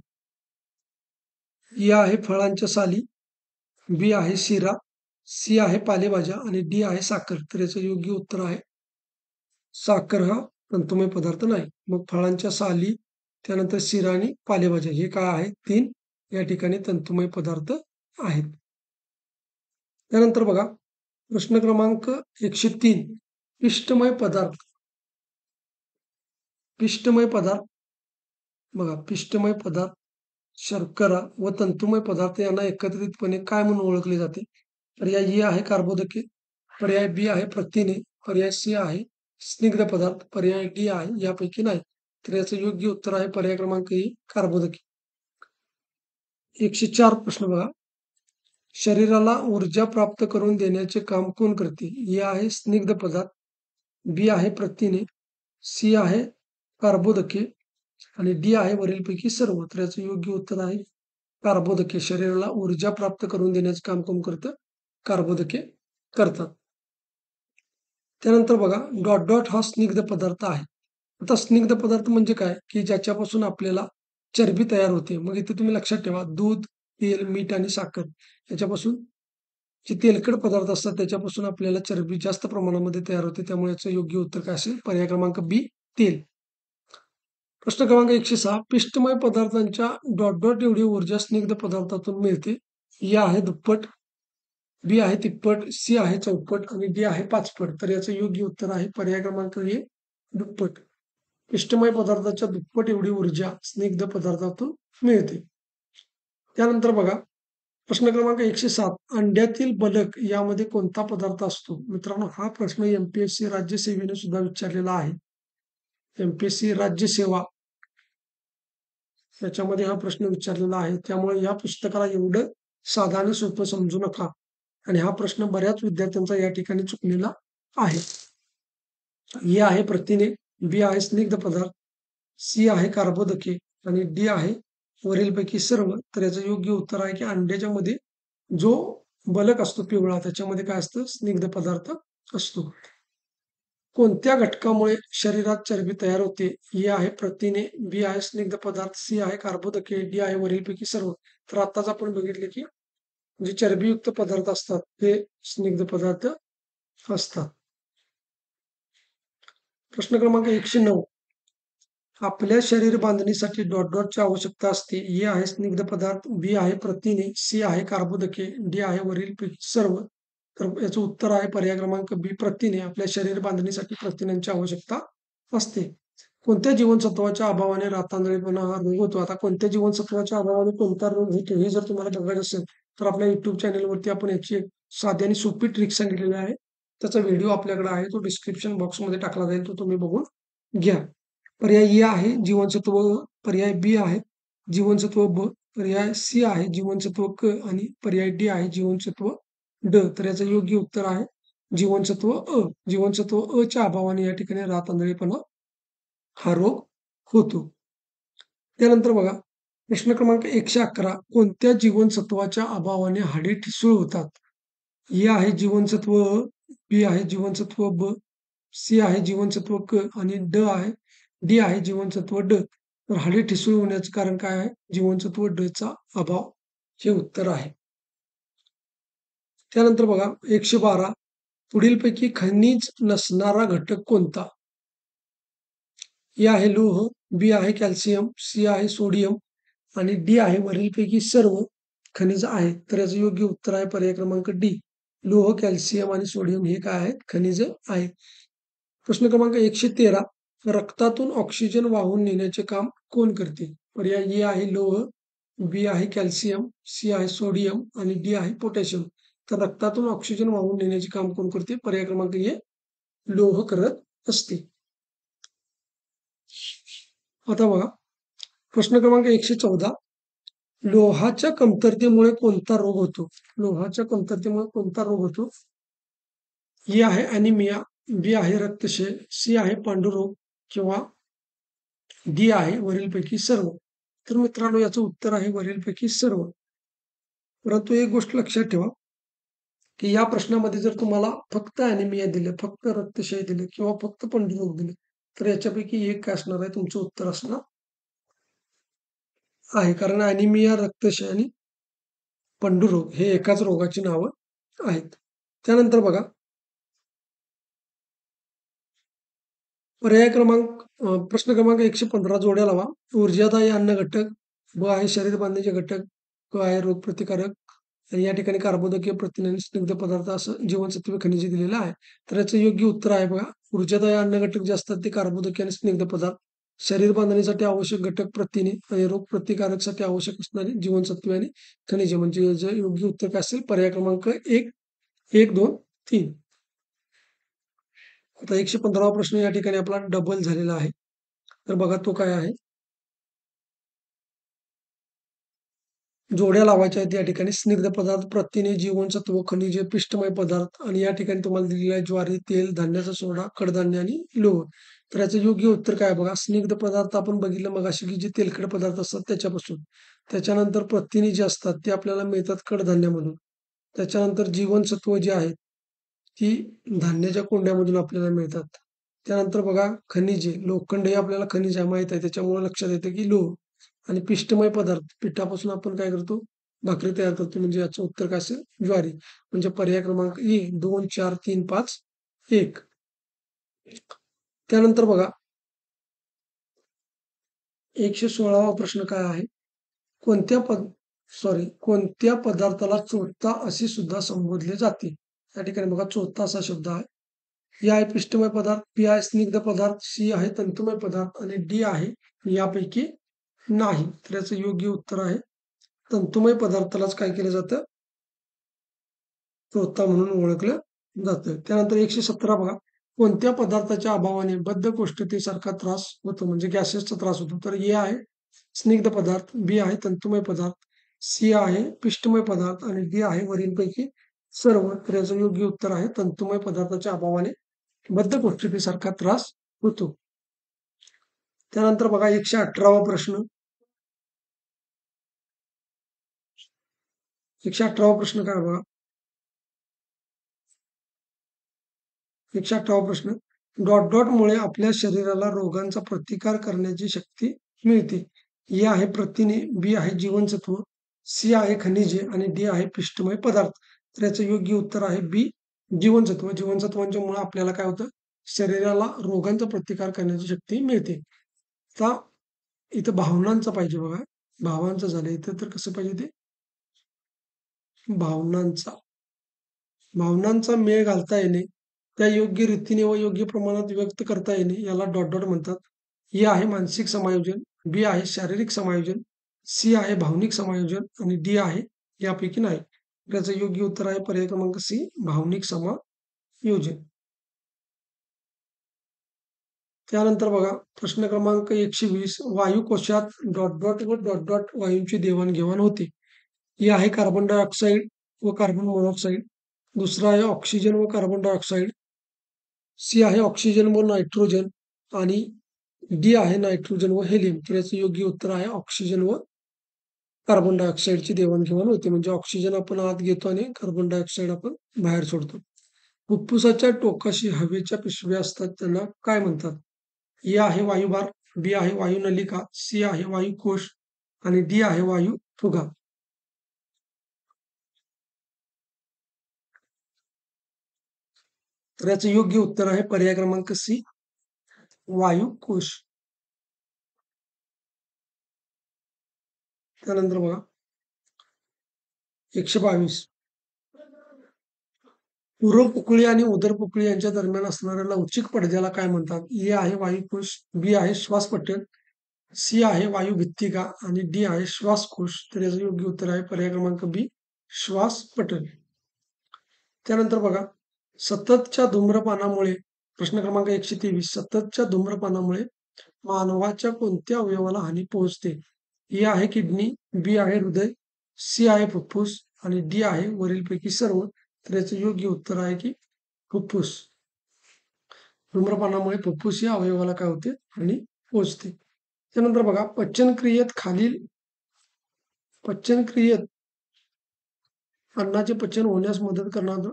ए आहे फळांच्या साली, बी आहे शिरा, सी आहे पालेभाज्या आणि डी आहे साखर. तर याचं योग्य उत्तर आहे साखर हा तंतुमय पदार्थ नाही. मग फळांच्या साली, त्यानंतर शिरा आणि पालेभाज्या हे काय आहेत? 3 या ठिकाणी तंतुमय पदार्थ आहेत. त्यानंतर बघा, प्रश्न क्रमांक 103. पिष्टमय पदार्थ. पिष्टमय पदार्थ बघा, पिष्टमय पदार्थ, शर्करा व तंतुमय पदार्थ यांना एकत्रितपणे काय म्हणून ओळखले जाते? पर्याय ए आहे कार्बोदके, पर्याय बी आहे प्रथिने, पर्याय सी आहे स्निग्ध पदार्थ, पर्याय डी आहे यापैकी नाही. तर याचं योग्य उत्तर आहे पर्याय क्रमांक ए, कार्बोदके. 104 प्रश्न बघा. शरीराला ऊर्जा प्राप्त करून देण्याचे काम कोण करते? ए आहे स्निग्ध पदार्थ, बी आहे प्रथिने, सी आहे कार्बोदके आणि डी आहे वरीलपैकी सर्व. तर याचं योग्य उत्तर आहे कार्बोदके. शरीराला ऊर्जा प्राप्त करून देण्याचे काम कोण करतं? कार्बोदके करतात. त्यानंतर बघा, डॉट डॉट हा स्निग्ध पदार्थ आहे. आता स्निग्ध पदार्थ म्हणजे काय? की ज्याच्यापासून आपल्याला चरबी तयार होते. मग इथे तुम्ही लक्षात ठेवा, दूध, तेल, मीठ आणि साखर याच्यापासून जे तेलकट पदार्थ असतात त्याच्यापासून आपल्याला चरबी जास्त प्रमाणामध्ये तयार होते. त्यामुळे याचं योग्य उत्तर काय असेल? पर्याय क्रमांक बी, तेल. प्रश्न क्रमांक 106. पिष्टमय पदार्थांच्या डॉट डॉट एवढी ऊर्जा स्निग्ध पदार्थातून मिळते. ए आहे दुप्पट, बी आहे तिप्पट, सी आहे चौपट आणि डी आहे पाचपट. तर याचं योग्य उत्तर आहे पर्याय क्रमांक ए, दुप्पट. पिष्टमय पदार्थाच्या दुप्पट एवढी ऊर्जा स्निग्ध पदार्थातून मिळते. त्यानंतर बघा, प्रश्न क्रमांक 107. अंड्यातील बलक यामध्ये कोणता पदार्थ असतो? मित्रांनो, हा प्रश्न एमपीएससी राज्यसेवेने सुद्धा विचारलेला आहे. एमपीएससी राज्यसेवा याच्यामध्ये हा प्रश्न विचारलेला आहे. त्यामुळे या पुस्तकाला एवढं साधं आणि सोपं समजू नका. आणि हा प्रश्न बऱ्याच विद्यार्थ्यांचा या ठिकाणी चुकलेला आहे. ए आहे प्रथिने, बी आहे स्निग्ध पदार्थ, सी आहे कार्बोदके आणि डी आहे वरीलपैकी सर्व. तर याचं योग्य उत्तर आहे की अंड्याच्या मध्ये जो बलक असतो पिवळा, त्याच्यामध्ये काय असतं? स्निग्ध पदार्थ असतो. कोणत्या घटकामुळे शरीरात चरबी तयार होते? ए आहे प्रथिने, बी आहे स्निग्ध पदार्थ, सी आहे कार्बोदके, डी आहे वरीलपैकी सर्व. तर आताच आपण बघितले की जे चरबीयुक्त पदार्थ असतात ते स्निग्ध पदार्थ असतात. प्रश्न क्रमांक 109. आपल्या शरीर बांधणीसाठी डॉट डॉटची आवश्यकता असते. ए आहे स्निग्ध पदार्थ, बी आहे प्रथिने, सी आहे कार्बोदके, डी आहे वरीलपैकी सर्व. तर याचं उत्तर आहे पर्याय क्रमांक बी, प्रथिने. आपल्या शरीर बांधणीसाठी प्रथिनांची आवश्यकता असते. कोणत्या जीवनसत्वाच्या अभावाने रातआंधळेपणा हा रोग होतो? आता कोणत्या जीवनसत्वाच्या अभावाने कोणता रोग होतो हे जर तुम्हाला बघायचं असेल तर आपल्या युट्यूब चॅनलवरती आपण याची एक साधी आणि सोपी ट्रिक सांगितलेली आहे. त्याचा व्हिडिओ आपल्याकडे आहे, तो डिस्क्रिप्शन बॉक्समध्ये टाकला जाईल, तो तुम्ही बघून घ्या. पर्याय ए आहे जीवनसत्व अ, पर्याय बी आहे जीवनसत्व ब, पर्याय सी आहे जीवनसत्व क आणि पर्याय डी आहे जीवनसत्व ड. तर याचं योग्य उत्तर आहे जीवनसत्व अ. जीवनसत्व अ च्या अभावाने या ठिकाणी रातआंधळेपणा हा रोग होतो. त्यानंतर बघा, प्रश्न क्रमांक 111. कोणत्या जीवनसत्वाच्या अभावाने हाडे ठिसूळ होतात? ए आहे जीवनसत्व अ, बी आहे जीवनसत्व ब, सी आहे जीवनसत्व क आणि डी आहे जीवनसत्व ड. तर हाडे ठिसूळ होण्याचं कारण काय आहे? जीवनसत्व ड चा अभाव हे उत्तर आहे. त्यानंतर बघा 112 पुढीलपैकी खनिज नसणारा घटक कोणता? ए आहे लोह, बी आहे कॅल्शियम, सी आहे सोडियम आणि डी आहे वरीलपैकी सर्व खनिज आहेत. तर याचं योग्य उत्तर आहे पर्याय क्रमांक डी. लोह, कॅल्शियम आणि सोडियम हे काय आहेत? खनिज आहेत. प्रश्न क्रमांक 113 रक्तातून ऑक्सिजन वाहून नेण्याचे काम कोण करते? पर्याय ए आहे लोह, बी आहे कॅल्शियम, सी आहे सोडियम आणि डी आहे पोटॅशियम. तर रक्तातून ऑक्सिजन वाहून नेण्याचे काम कोण करते? पर्याय क्रमांक ए लोह करत असते. आता बघा प्रश्न क्रमांक 114 लोहाच्या कमतरतेमुळे कोणता रोग होतो? लोहाच्या कमतरतेमुळे कोणता रोग होतो? ए आहे अॅनिमिया, बी आहे रक्तक्षय, सी आहे पांडुरोग किंवा डी आहे वरीलपैकी सर्व. तर मित्रांनो याचं उत्तर आहे वरीलपैकी सर्व. परंतु एक गोष्ट लक्षात ठेवा की या प्रश्नामध्ये जर तुम्हाला फक्त अॅनिमिया दिलं, फक्त रक्तक्षय दिलं किंवा फक्त पांडुरोग दिलं, तर याच्यापैकी एक काय असणार आहे? तुमचं उत्तर असणार आहे. कारण अॅनिमिया, रक्तक्षय आणि पंडुरोग हे एकाच रोगाची नावं आहेत. त्यानंतर बघा पर्याय क्रमांक प्रश्न क्रमांक 115 जोड्या लावा. ऊर्जादायी अन्न घटक, ब आहे शरीर बांधण्याचे घटक, क आहे रोगप्रतिकारक आणि या ठिकाणी कार्बोदकीय प्रथिने आणि स्निग्ध पदार्थ असं जीवनसत्व खनिजे दिलेलं आहे. तर याचं योग्य उत्तर आहे बघा ऊर्जादायी अन्न घटक जे असतात ते कार्बोदकीय आणि स्निग्ध पदार्थ, शरीर बांधणीसाठी आवश्यक घटक प्रथिने आणि रोगप्रतिकारकसाठी आवश्यक असणारी जीवनसत्वे आणि खनिजे म्हणजे याचं योग्य उत्तर काय असेल? पर्याय क्रमांक 1, 1, 2, 3. आता 115वा प्रश्न या ठिकाणी आपला डबल झालेला आहे. तर बघा तो काय आहे? जोड्या लावायच्या आहेत या ठिकाणी स्निग्ध पदार्थ, प्रथिने, जीवनसत्व, खनिजे, पिष्टमय पदार्थ आणि या ठिकाणी तुम्हाला दिलेलं आहे ज्वारी, तेल, धान्याचा सोडा, कडधान्य आणि लोह. तर याचं योग्य उत्तर काय बघा? स्निग्ध पदार्थ आपण बघितलं मगाशी की जे तेलकट पदार्थ असतात त्याच्यापासून. त्याच्यानंतर प्रथिने जे असतात ते आपल्याला मिळतात कडधान्यामधून. त्याच्यानंतर जीवनसत्व जे आहेत ती धान्याच्या कोंड्यामधून आपल्याला मिळतात. त्यानंतर बघा खनिजे, लोखंड हे आपल्याला खनिज आहे माहीत आहे त्याच्यामुळे लक्षात येतं की लोह आणि पिष्टमय पदार्थ पिठापासून आपण काय करतो? भाकरी तयार करतो म्हणजे याचं उत्तर काय असेल? ज्वारी. म्हणजे पर्याय क्रमांक ए 2, 4, 3, 5, 1. त्यानंतर बघा 116वा प्रश्न काय आहे? कोणत्या पद कोणत्या पदार्थाला चोथा असे सुद्धा संबोधले जाते? या ठिकाणी बघा चोथा असा शब्द आहे. ए आहे पिष्टमय पदार्थ, बी आहे स्निग्ध पदार्थ, सी आहे तंतुमय पदार्थ आणि डी आहे यापैकी नाही. तर याचं योग्य उत्तर आहे तंतुमय पदार्थालाच काय केलं जातं? चोथा म्हणून ओळखलं जातं. त्यानंतर 117 बघा कोणत्या पदार्थाच्या अभावाने बद्धकोष्ठतेसारखा त्रास होतो म्हणजे गॅसेसचा त्रास होतो? तर ए आहे स्निग्ध पदार्थ, बी आहे तंतुमय पदार्थ, सी आहे पिष्टमय पदार्थ आणि डी आहे वरीलपैकी सर्व. तर याचं योग्य उत्तर आहे तंतुमय पदार्थाच्या अभावाने बद्धकोष्ठतेसारखा त्रास होतो. त्यानंतर बघा 118वा प्रश्न 118वा प्रश्न काय बघा 118वा प्रश्न मुळे आपल्या शरीराला रोगांचा प्रतिकार करण्याची शक्ती मिळते. ए आहे प्रथिने, बी आहे जीवनसत्व, सी आहे खनिजे आणि डी आहे पिष्टमय पदार्थ. तर याचं योग्य उत्तर आहे बी जीवनसत्व. जीवनसत्वांच्या मुळे आपल्याला काय होतं? शरीराला रोगांचा प्रतिकार करण्याची शक्ती मिळते. आता इथं भावनांचं पाहिजे बघा. भावांचं झालं इथं तर कसं पाहिजे ते? भावनांचा. भावनांचा मेळ घालता येणे, त्या योग्य रीतीने व योग्य प्रमाणात व्यक्त करता येणे याला डॉट डॉट म्हणतात. ए आहे मानसिक समायोजन, बी आहे शारीरिक समायोजन, सी आहे भावनिक समायोजन आणि डी आहे यापैकी नाही. त्याचं योग्य उत्तर आहे पर्याय क्रमांक सी भावनिक समायोजन. त्यानंतर बघा प्रश्न क्रमांक 120 वायुकोशात डॉट डॉट व डॉट डॉट वायूंची देवाणघेवाण होते. हे आहे कार्बन डायऑक्साईड व कार्बन मोनॉक्साईड. दुसरा आहे ऑक्सिजन व कार्बन डायऑक्साईड. सी आहे ऑक्सिजन व नायट्रोजन आणि डी आहे नायट्रोजन व हेलियम. तर याचं योग्य उत्तर आहे ऑक्सिजन व कार्बन डायऑक्साईडची देवाणघेवाण होते. म्हणजे ऑक्सिजन आपण आत घेतो आणि कार्बन डायऑक्साईड आपण बाहेर सोडतो. फुफ्फुसाच्या टोकाशी हवेच्या पिशव्या असतात त्यांना काय म्हणतात? ए आहे वायुभार, बी आहे वायुनलिका, सी आहे वायुकोश आणि डी आहे वायू फुगा. तर याचं योग्य उत्तर आहे पर्याय क्रमांक सी, वायुकोश. त्यानंतर बघा 122. पूर्व पोकळी आणि उदर पोकळी यांच्या दरम्यान असणाऱ्या लवचिक पडद्याला काय म्हणतात? ए आहे वायुकोश, बी आहे श्वासपट्टल, सी आहे वायुभित्तिका आणि डी आहे श्वासकोश. तर याचं योग्य उत्तर आहे पर्याय क्रमांक बी, श्वासपटल. त्यानंतर बघा सततच्या धूम्रपानामुळे प्रश्न क्रमांक 123. सततच्या धूम्रपानामुळे मानवाच्या कोणत्या अवयवाला हानी पोहोचते? ए आहे किडनी, बी आहे हृदय, सी आहे फुफ्फुस आणि डी आहे वरीलपैकी सर्व. तर याचं योग्य उत्तर आहे की फुफ्फुस. धूम्रपानामुळे फुफ्फुस या अवयवाला काय होते? हानी पोहोचते. त्यानंतर बघा पचनक्रियेत अन्नाचे पचन होण्यास मदत करणारा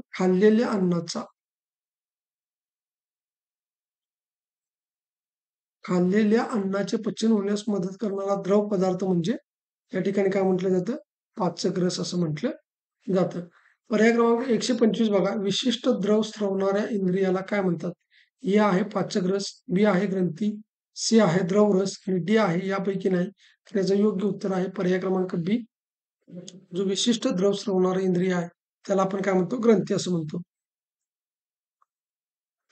खाल्लेल्या अन्नाचे पचन होण्यास मदत करणारा द्रव पदार्थ म्हणजे या ठिकाणी काय म्हटलं जातं? पाचक रस असं म्हटलं जातं. पर्याय क्रमांक 125 बघा विशिष्ट द्रव स्रवणाऱ्या इंद्रियाला काय म्हणतात? ए आहे पाचक रस, बी आहे ग्रंथी, सी आहे द्रव रस आणि डी आहे यापैकी नाही. तर याचं योग्य उत्तर आहे पर्याय क्रमांक बी. जो विशिष्ट द्रव स्रवणारा इंद्रिय आहे त्याला आपण काय म्हणतो? ग्रंथी असं म्हणतो.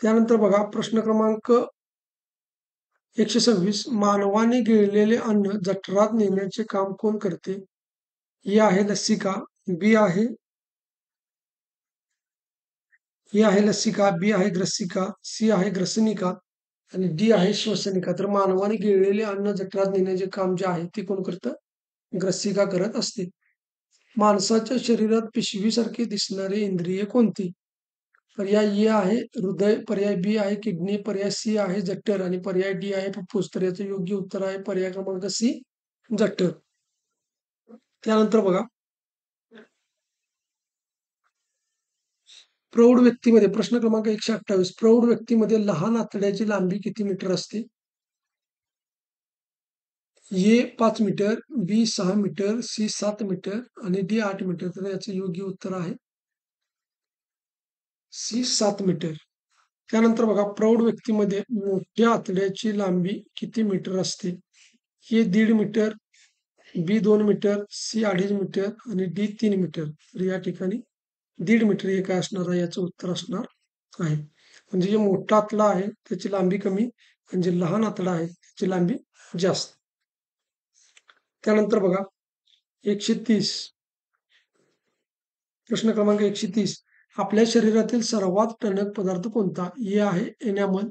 त्यानंतर बघा प्रश्न क्रमांक 126. मानवाने गिळलेले अन्न जठरात नेण्याचे काम कोण करते? ए आहे लसिका, बी आहे ए आहे लसिका, बी आहे ग्रसिका, सी आहे ग्रसनिका आणि डी आहे श्वसनिका. तर मानवाने गिळलेले अन्न जठरात नेण्याचे काम जे आहे ते कोण करतं? ग्रसिका करत असते. माणसाच्या शरीरात पिशवीसारखे दिसणारे इंद्रिय कोणती? पर्याय ए आहे हृदय, पर्याय बी आहे किडनी, पर्याय सी आहे जठर आणि पर्याय डी आहे फुफ्फुस. तर याचं योग्य उत्तर आहे पर्याय क्रमांक सी, जठर. त्यानंतर बघा प्रौढ व्यक्तीमध्ये प्रश्न क्रमांक 128. प्रौढ व्यक्तीमध्ये लहान आतड्याची लांबी किती मीटर असते? ए 5 मीटर, बी 6 मीटर, सी 7 मीटर आणि डी 8 मीटर. तर याचं योग्य उत्तर आहे सी 7 मीटर. त्यानंतर बघा प्रौढ व्यक्तीमध्ये मोठ्या आतड्याची लांबी किती मीटर असते? ए 1.5 मीटर, बी 2 मीटर, सी 2.5 मीटर आणि डी 3 मीटर. तर या ठिकाणी 1.5 मीटर हे काय असणार आहे? याचं उत्तर असणार आहे. म्हणजे जे मोठा आतडा आहे त्याची लांबी कमी आणि जे लहान आतडा आहे त्याची लांबी जास्त. त्यानंतर बघा 130. प्रश्न क्रमांक 130. आपल्या शरीरातील सर्वात टणक पदार्थ कोणता? ए आहे एनॅमल,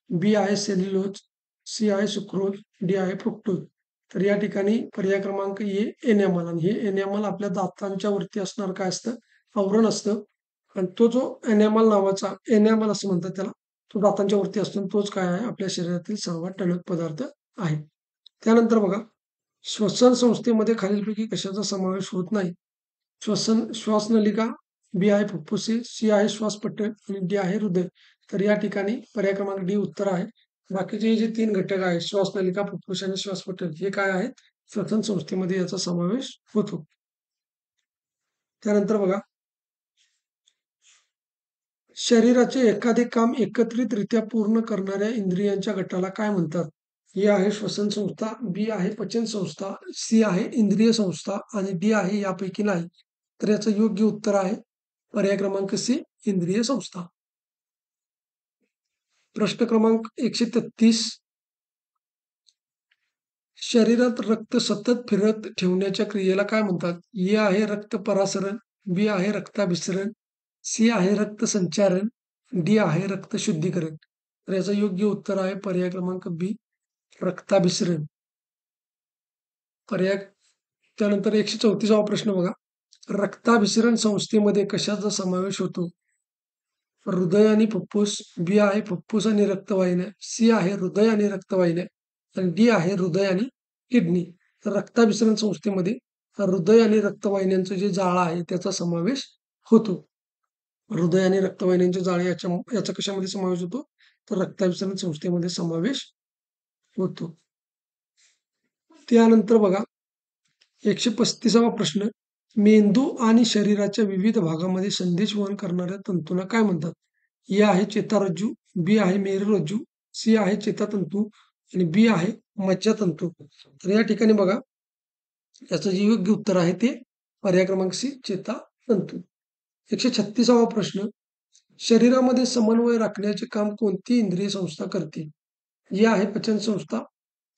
बी आहे सेल्युलोज, सी आहे सुक्रोज, डी आहे फ्रुक्टोज. तर या ठिकाणी पर्याय क्रमांक ए एनॅमल आणि हे एनॅमल आपल्या दातांच्या वरती असणार काय असतं? आवरण असतं आणि तो जो एनॅमल असं म्हणतात त्याला, तो दातांच्या वरती असतो आणि तोच काय आहे? आपल्या शरीरातील सर्वात टणक पदार्थ आहे. त्यानंतर बघा श्वसन संस्थेमध्ये खालीलपैकी कशाचा समावेश होत नाही? श्वासनलिका, बी आहे फुफ्फुसे, सी आहे श्वासपट्टल आणि डी आहे हृदय. तर या ठिकाणी पर्याय क्रमांक डी उत्तर आहे. बाकीचे जे 3 घटक आहेत श्वासनलिका, फुफ्फुस आणि श्वासपट्टल हे काय आहेत? श्वसन संस्थेमध्ये याचा समावेश होतो. त्यानंतर बघा शरीराचे एखादे काम एकत्रितरित्या पूर्ण करणाऱ्या इंद्रियांच्या गटाला काय म्हणतात? ए आहे श्वसन संस्था, बी आहे पचन संस्था, सी आहे इंद्रिय संस्था आणि डी आहे यापैकी नाही. तर याचं योग्य उत्तर आहे पर्याय क्रमांक सी, इंद्रिय संस्था. प्रश्न क्रमांक 133. शरीरात रक्त सतत फिरत ठेवण्याच्या क्रियेला काय म्हणतात? ए आहे रक्त परासरण, बी आहे रक्ताभिसरण, सी आहे रक्त संचारण, डी आहे रक्त शुद्धीकरण. तर याचं योग्य उत्तर आहे पर्याय क्रमांक बी, रक्ताभिसरण. पर्याय त्यानंतर 134वा प्रश्न बघा रक्ताभिसरण संस्थेमध्ये कशाचा समावेश होतो? हृदय आणि फुफ्फुस, बी आहे फुफ्फुस आणि रक्तवाहिन्या, सी आहे हृदय आणि रक्तवाहिन्या आणि डी आहे हृदय आणि किडनी. तर रक्ताभिसरण संस्थेमध्ये हृदय आणि रक्तवाहिन्यांचं जे जाळं आहे त्याचा समावेश होतो. हृदय आणि रक्तवाहिन्यांचे जाळे याचा कशामध्ये समावेश होतो? तर रक्ताभिसरण संस्थेमध्ये समावेश होतो. त्यानंतर बघा 135वा प्रश्न. मेंदू आणि शरीराच्या विविध भागामध्ये संदेश वहन करणाऱ्या तंतूंना काय म्हणतात? ए आहे चेतारज्जू, बी आहे मेरुरज्जू, सी आहे चेतातंतू आणि बी आहे मज्जातंतू. तर या ठिकाणी बघा याचं जे योग्य उत्तर आहे ते पर्याय क्रमांक सी चेतातंतू. 136वा प्रश्न. शरीरामध्ये समन्वय राखण्याचे काम कोणती इंद्रिय संस्था करते? ए आहे पचन संस्था,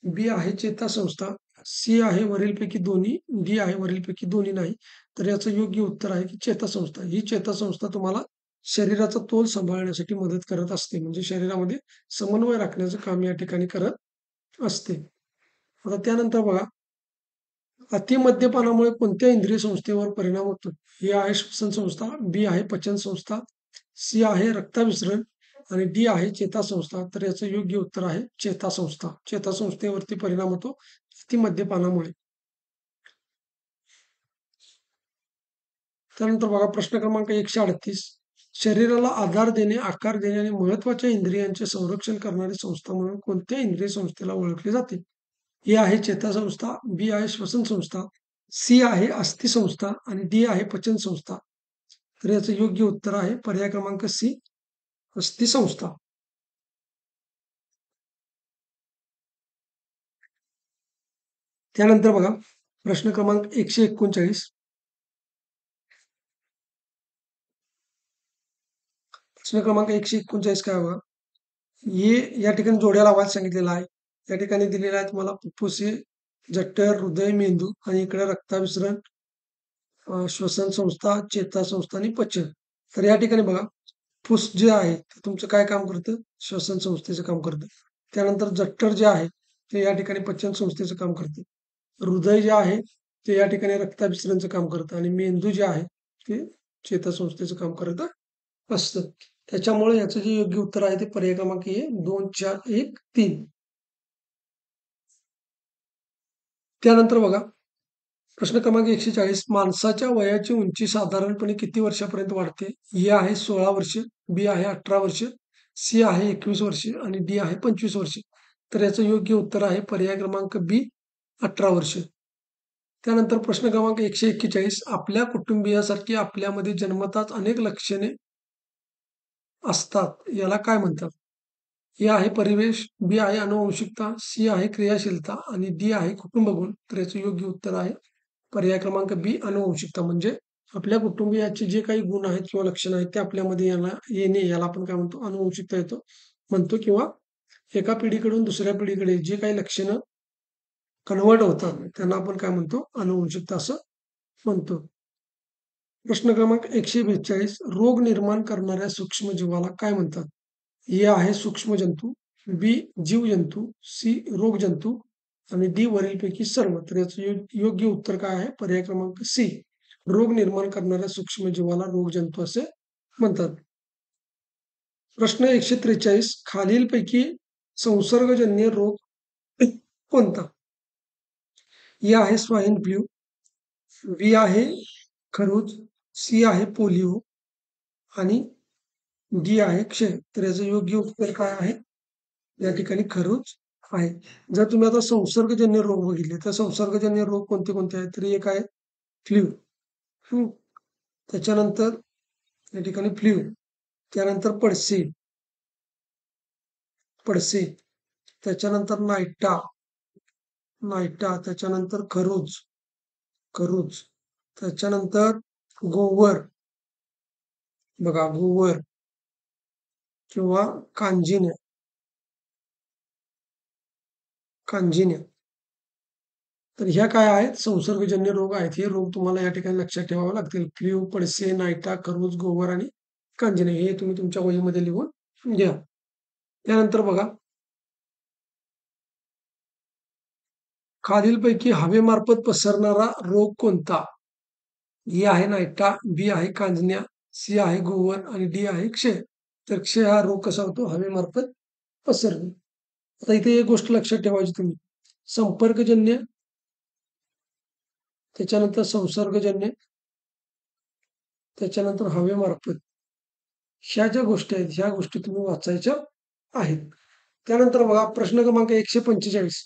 बी आहे चेतासंस्था, सी आहे वरीलपैकी दोन्ही, डी आहे वरीलपैकी दोन्ही नाही. तर याचं योग्य उत्तर आहे की चेतासंस्था. ही चेतासंस्था तुम्हाला शरीराचा तोल सांभाळण्यासाठी मदत करत असते. म्हणजे शरीरामध्ये समन्वय राखण्याचं काम या ठिकाणी करत असते. आता त्यानंतर बघा अतिमद्यपानामुळे कोणत्या इंद्रिय संस्थेवर परिणाम होतो? ए आहे श्वसन संस्था, बी आहे पचन संस्था, सी आहे रक्ताभिसरण आणि डी आहे चेतासंस्था. तर याचं योग्य उत्तर आहे चेतासंस्था. चेतासंस्थेवरती परिणाम होतो अतिमद्यपानामुळे. त्यानंतर बघा प्रश्न क्रमांक 138. शरीराला आधार देणे, आकार देणे आणि महत्वाच्या इंद्रियांचे संरक्षण करणारी संस्था म्हणून कोणत्या इंद्रिय संस्थेला ओळखले जाते? ए आहे चेतासंस्था, बी आहे श्वसन संस्था, सी आहे अस्थि संस्था आणि डी आहे पचन संस्था. तर याचं योग्य उत्तर आहे पर्याय क्रमांक सी अस्थि संस्था. त्यानंतर बघा प्रश्न क्रमांक 139. प्रश्न क्रमांक 139 काय बघा. हे या ठिकाणी जोड्या लावायला सांगितलेला आहे. या ठिकाणी दिलेला आहे तुम्हाला फुफ्फुसे, जठर, हृदय, मेंदू आणि इकडे रक्ताभिसरण, श्वसन संस्था, चेतासंस्था आणि पचन. तर या ठिकाणी बघा फुस जे आहे ते तुमचं काय काम करतं? श्वसन संस्थेचं काम करतं. त्यानंतर जठर जे आहे ते या ठिकाणी पचन संस्थेचं काम करतं. हृदय जे आहे ते या ठिकाणी रक्ताभिसरणचं काम करतं आणि मेंदू जे आहे ते चेतासंस्थेचं काम करत असतं. त्याच्यामुळे याचं जे योग्य उत्तर आहे ते पर्याय क्रमांक ए 2, 4, 1, 3. त्यानंतर बघा प्रश्न क्रमांक 140. माणसाच्या वयाची उंची साधारणपणे किती वर्षापर्यंत वाढते? ए आहे 16 वर्ष, बी आहे 18 वर्ष, सी आहे 21 वर्ष आणि डी आहे 25 वर्ष. तर याचं योग्य उत्तर आहे पर्याय क्रमांक बी 18 वर्ष. त्यानंतर प्रश्न क्रमांक 141. आपल्या कुटुंबियासारखी आपल्यामध्ये जन्मताच अनेक लक्षणे असतात याला काय म्हणतात? ए आहे परिवेश, बी आहे अनुवंशिकता, सी आहे क्रियाशीलता आणि डी आहे कुटुंब गुण. तर याचं योग्य उत्तर आहे पर्याय क्रमांक बी अनुवंशिकता. म्हणजे आपल्या कुटुंबियाचे जे काही गुण आहेत किंवा लक्षणं आहेत ते आपल्यामध्ये येणे याला आपण काय म्हणतो? अनुवंशिकता म्हणतो किंवा एका पिढीकडून दुसऱ्या पिढीकडे जे काही लक्षणं कन्व्हर्ट होतात त्यांना आपण काय म्हणतो? अनुवंशिकता असं म्हणतो. प्रश्न क्रमांक 142. रोग निर्माण करणाऱ्या सूक्ष्मजीवाला काय म्हणतात? ए आहे सूक्ष्मजंतू, बी जीवजंतू, सी रोगजंतू आणि डी वरीलपैकी सर्व. तर याचं योग्य उत्तर काय आहे? पर्याय क्रमांक सी रोग निर्माण करणाऱ्या सूक्ष्मजीवाला रोगजंतू असे म्हणतात. प्रश्न 143. खालीलपैकी संसर्गजन्य रोग कोणता? ए आहे स्वाईन फ्लू, बी आहे खरूज, सी आहे पोलिओ आणि डी आहे क्षय. तर याचं योग्य उत्तर काय आहे? या ठिकाणी खरूज आहे. जर तुम्ही आता संसर्गजन्य रोग बघितले तर संसर्गजन्य रोग कोणते कोणते आहेत? तर एक आहे फ्ल्यू. त्याच्यानंतर या ठिकाणी फ्ल्यू, त्यानंतर पडसे, पडसे, त्याच्यानंतर नायटा, नायटा, त्याच्यानंतर खरूज, खरूज, त्याच्यानंतर गोवर, बघा गोवर किंवा कांजिण्या, कांजिण्या. तर ह्या काय आहेत? संसर्गजन्य रोग आहेत. हे रोग तुम्हाला या ठिकाणी लक्षात ठेवावे लागतील. फ्ल्यू, पडसे, नायटा, खरूज, गोवर आणि कांजिण्या हे तुम्ही तुमच्या वहीमध्ये लिहून घ्या. त्यानंतर बघा खालीलपैकी हवेमार्फत पसरणारा रोग कोणता? ए आहे नायटा, बी आहे कांजिण्या, सी आहे गोवर आणि डी आहे क्षय. तर क्षय हा रोग कसा होतो? हवेमार्फत पसरतो. आता इथे एक गोष्ट लक्षात ठेवायची तुम्ही. संपर्कजन्य, त्याच्यानंतर संसर्गजन्य, त्याच्यानंतर हवेमार्फत. ह्या ज्या गोष्टी आहेत ह्या गोष्टी तुम्ही वाचायच्या आहेत. त्यानंतर बघा प्रश्न क्रमांक 145.